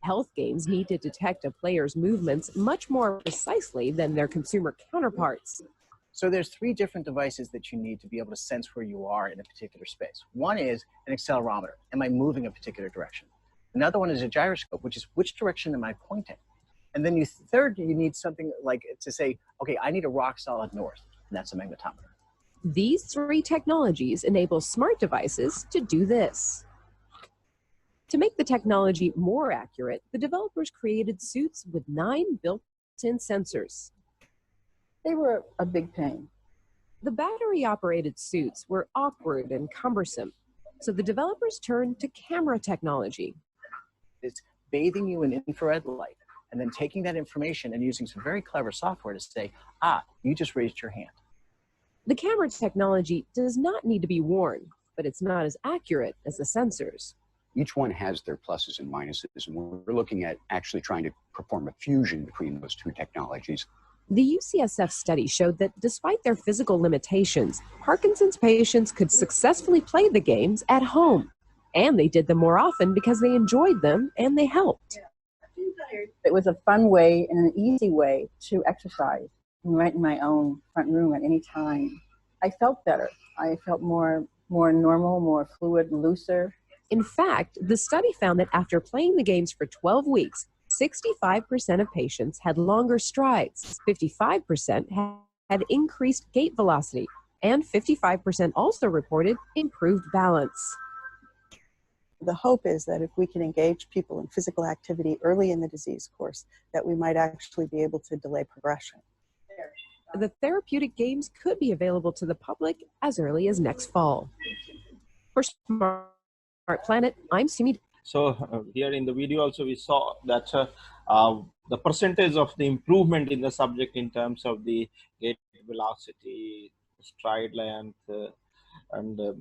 Health games need to detect a player's movements much more precisely than their consumer counterparts. So there's 3 different devices that you need to be able to sense where you are in a particular space. One is an accelerometer. Am I moving a particular direction? Another one is a gyroscope, which is which direction am I pointing? And then third, you need something like to say, okay, I need a rock solid north, and that's a magnetometer. These 3 technologies enable smart devices to do this. To make the technology more accurate, the developers created suits with 9 built-in sensors. They were a big pain. The battery-operated suits were awkward and cumbersome, so the developers turned to camera technology. It's bathing you in infrared light and then taking that information and using some very clever software to say, you just raised your hand. The camera technology does not need to be worn, but it's not as accurate as the sensors. Each one has their pluses and minuses, and we're looking at actually trying to perform a fusion between those 2 technologies. The UCSF study showed that despite their physical limitations, Parkinson's patients could successfully play the games at home. And they did them more often because they enjoyed them and they helped. It was a fun way and an easy way to exercise right in my own front room at any time. I felt better. I felt more normal, more fluid, looser. In fact, the study found that after playing the games for 12 weeks, 65% of patients had longer strides, 55% had increased gait velocity, and 55% also reported improved balance. The hope is that if we can engage people in physical activity early in the disease course, that we might actually be able to delay progression. The therapeutic games could be available to the public as early as next fall. For Smart Planet, I'm Simi. So here in the video also we saw that the percentage of the improvement in the subject in terms of the gait velocity, stride length, and the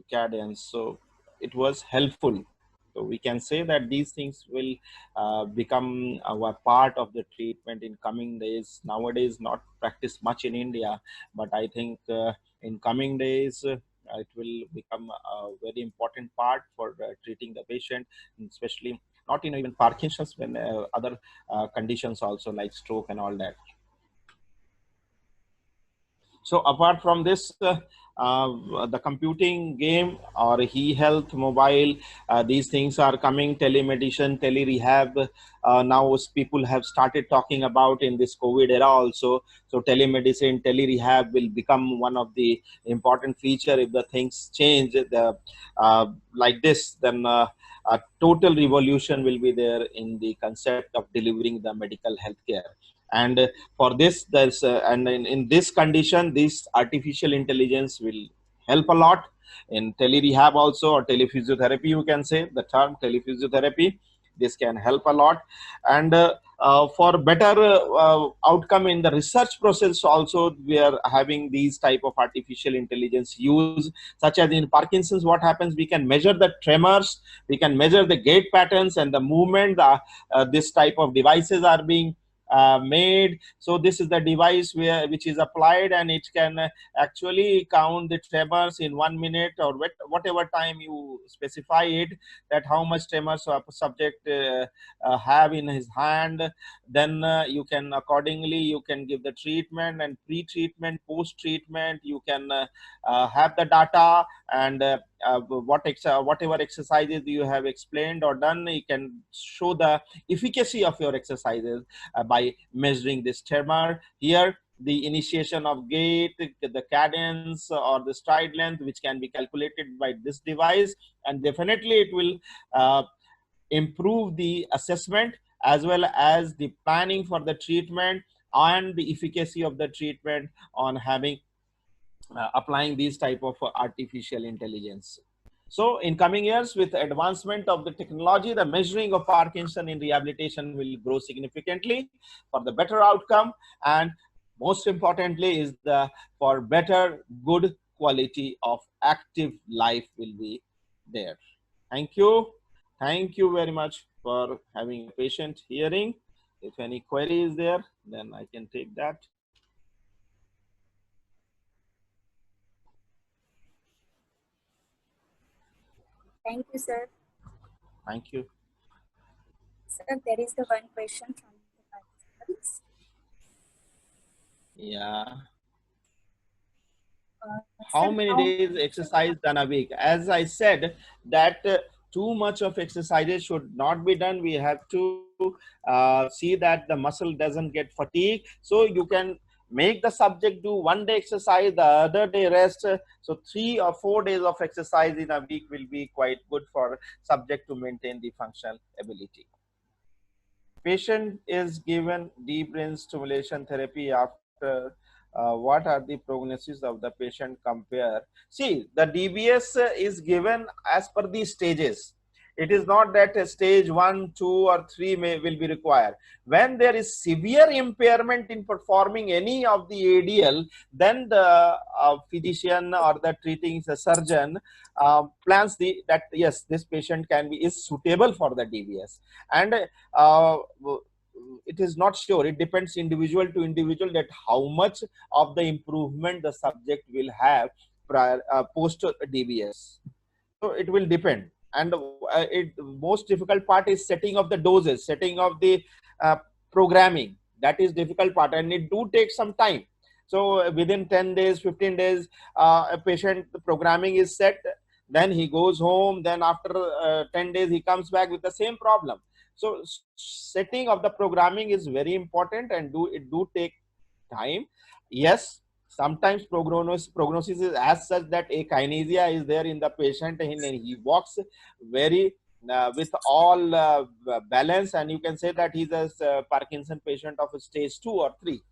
cadence. So it was helpful. So we can say that these things will become a part of the treatment in coming days. Nowadays, not practiced much in India, but I think in coming days, it will become a very important part for treating the patient, especially not in even Parkinson's, when other conditions also like stroke and all that. So apart from this, the computing game or e-health mobile, these things are coming, telemedicine, tele-rehab. Now people have started talking about in this COVID era also. So telemedicine, tele-rehab will become one of the important feature if the things change like this, then a total revolution will be there in the concept of delivering the medical health care. And for this, there's and in this condition, this artificial intelligence will help a lot in tele-rehab also, or telephysiotherapy, you can say the term telephysiotherapy. This can help a lot, and for better outcome in the research process also, we are having these type of artificial intelligence use, such as in Parkinson's. What happens, we can measure the tremors, we can measure the gait patterns and the movement. This type of devices are being made. So this is the device which is applied, and it can actually count the tremors in 1 minute or whatever time you specify it, that how much tremors a subject have in his hand. Then you can accordingly, you can give the treatment, and pre-treatment, post-treatment, you can have the data, and whatever exercises you have explained or done, you can show the efficacy of your exercises by measuring this tremor. Here, the initiation of gait, the cadence or the stride length, which can be calculated by this device, and definitely it will improve the assessment as well as the planning for the treatment and the efficacy of the treatment on having applying these type of artificial intelligence. So in coming years, with advancement of the technology, the measuring of Parkinson in rehabilitation will grow significantly for the better outcome, and most importantly is for better, good quality of active life will be there. Thank you. Thank you very much for having a patient hearing. If any query is there, then I can take that. Thank you, sir. Thank you. Sir, there is the one question from the participants. Yeah. How many days exercise done a week? As I said, that too much of exercises should not be done. We have to see that the muscle doesn't get fatigued. So you can make the subject do 1 day exercise, the other day rest. So 3 or 4 days of exercise in a week will be quite good for subject to maintain the functional ability. Patient is given deep brain stimulation therapy after what are the prognosis of the patient compare? See, the DBS is given as per the stages. It is not that stage 1, 2 or 3 will be required. When there is severe impairment in performing any of the ADL, then the physician or the treating surgeon plans that yes, this patient is suitable for the DBS. And it is not sure. It depends individual to individual that how much of the improvement the subject will have prior post DBS. So it will depend. And most difficult part is setting of the doses, setting of the programming. That is difficult part, and it do take some time. So within 10 days, 15 days, a patient, the programming is set, then he goes home, then after 10 days, he comes back with the same problem. So setting of the programming is very important, and it do take time. Yes, sometimes prognosis is as such that akinesia is there in the patient, and he walks very with all balance, and you can say that he's a Parkinson patient of stage 2 or 3.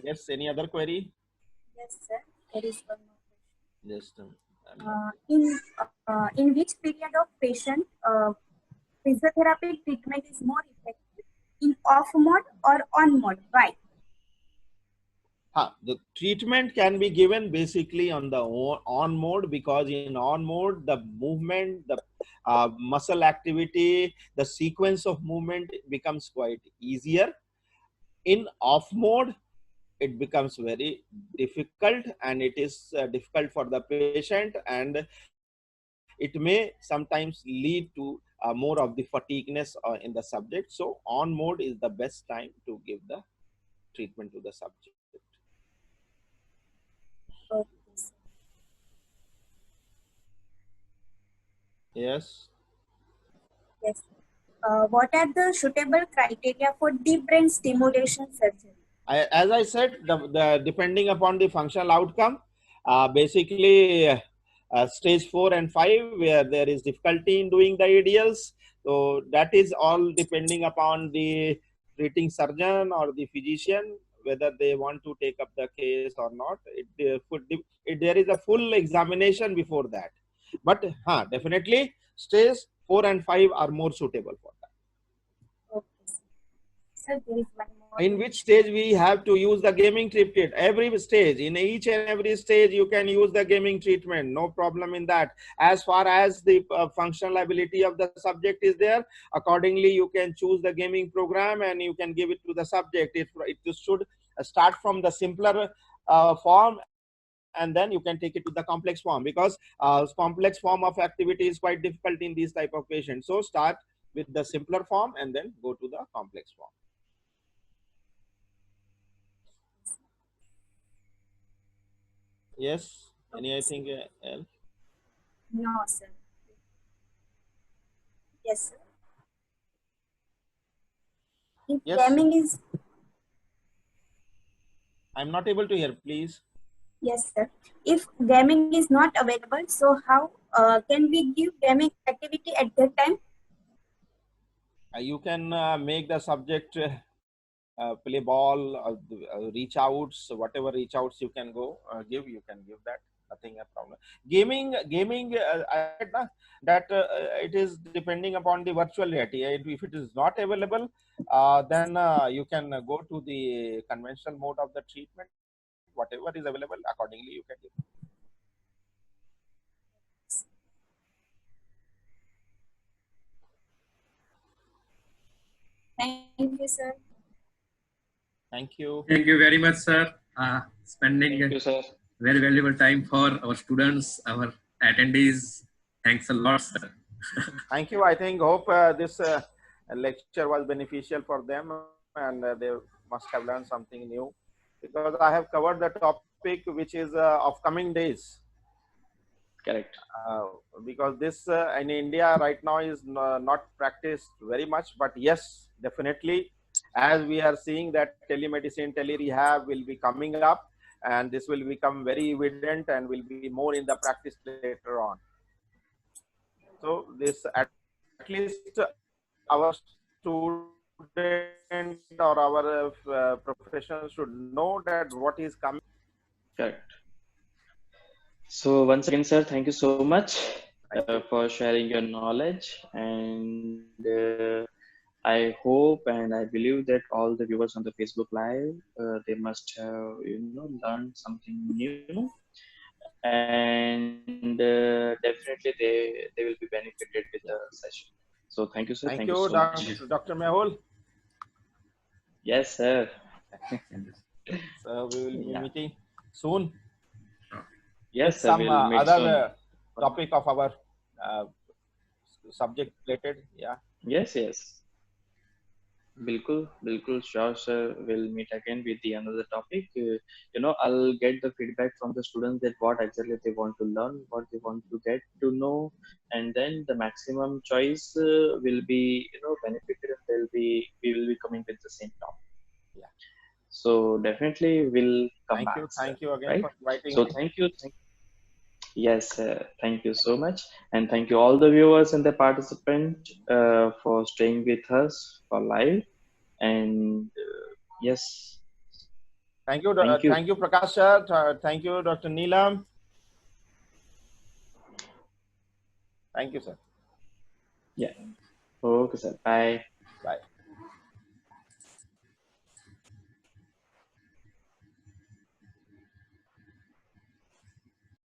Yes, any other query? Yes, sir. There is one more Just in which period of patient physiotherapy treatment is more effective, in off mode or on mode? Why? The treatment can be given basically on the on mode, because in on mode the movement, the muscle activity, the sequence of movement becomes quite easier. In off mode, it becomes very difficult, and it is difficult for the patient, and it may sometimes lead to more of the fatigueness in the subject. So on mode is the best time to give the treatment to the subject. Okay. Yes. Yes. What are the suitable criteria for deep brain stimulation surgery? As I said, the depending upon the functional outcome, basically stage 4 and 5, where there is difficulty in doing the ADLs. So that is all depending upon the treating surgeon or the physician, whether they want to take up the case or not. There is a full examination before that. But definitely stage 4 and 5 are more suitable for that. Okay. Sir, there is one more. In which stage we have to use the gaming treatment? Every stage, in each and every stage, you can use the gaming treatment. No problem in that. As far as the functional ability of the subject is there, accordingly, you can choose the gaming program and you can give it to the subject. It should start from the simpler form, and then you can take it to the complex form, because complex form of activity is quite difficult in these type of patients. So start with the simpler form and then go to the complex form. Yes. Anything else? No, sir. Yes, sir. If Yes. gaming is. I'm not able to hear, please. Yes, sir. If gaming is not available, so how can we give gaming activity at that time? You can make the subject play ball, reach outs, whatever reach outs you can go give, you can give that. Nothing a problem. Gaming, I said that it is depending upon the virtual reality. If it is not available, then you can go to the conventional mode of the treatment. Whatever is available, accordingly you can give. Thank you, sir. Thank you. Thank you very much, sir. Spending Thank you, sir. very valuable time for our students, our attendees. Thanks a lot, sir. Thank you. I hope this lecture was beneficial for them, and they must have learned something new, because I have covered the topic which is of coming days. Correct. Because this in India right now is not practiced very much, but yes, definitely, as we are seeing that telemedicine, tele-rehab will be coming up, and this will become very evident and will be more in the practice later on. So this at least our student or our professionals should know that what is coming. Correct. So once again, sir, thank you so much for sharing your knowledge, and I hope and I believe that all the viewers on the Facebook Live, they must have learned something new, and definitely they will be benefited with the session. So thank you, sir. Thank you you, so much. Dr. Mehul. Yes, sir. So we will be meeting soon. Yes, sir. Some We'll meet other soon. topic of our subject related. Yeah. Yes, yes. Bilkul, sure, sir. We'll meet again with the another topic. I'll get the feedback from the students that what exactly they want to learn, what they want to get to know, and then the maximum choice will be, benefited, and we will be coming with the same topic. Yeah. So definitely we'll come back. Thank you again right? for inviting So me. thank you. Yes, thank you so much. And thank you all the viewers and the participant for staying with us for live. And yes, Thank you, thank you. Prakash sir. Thank you, Dr. Neelam. Thank you, sir. Yeah. Okay, sir. Bye. Bye.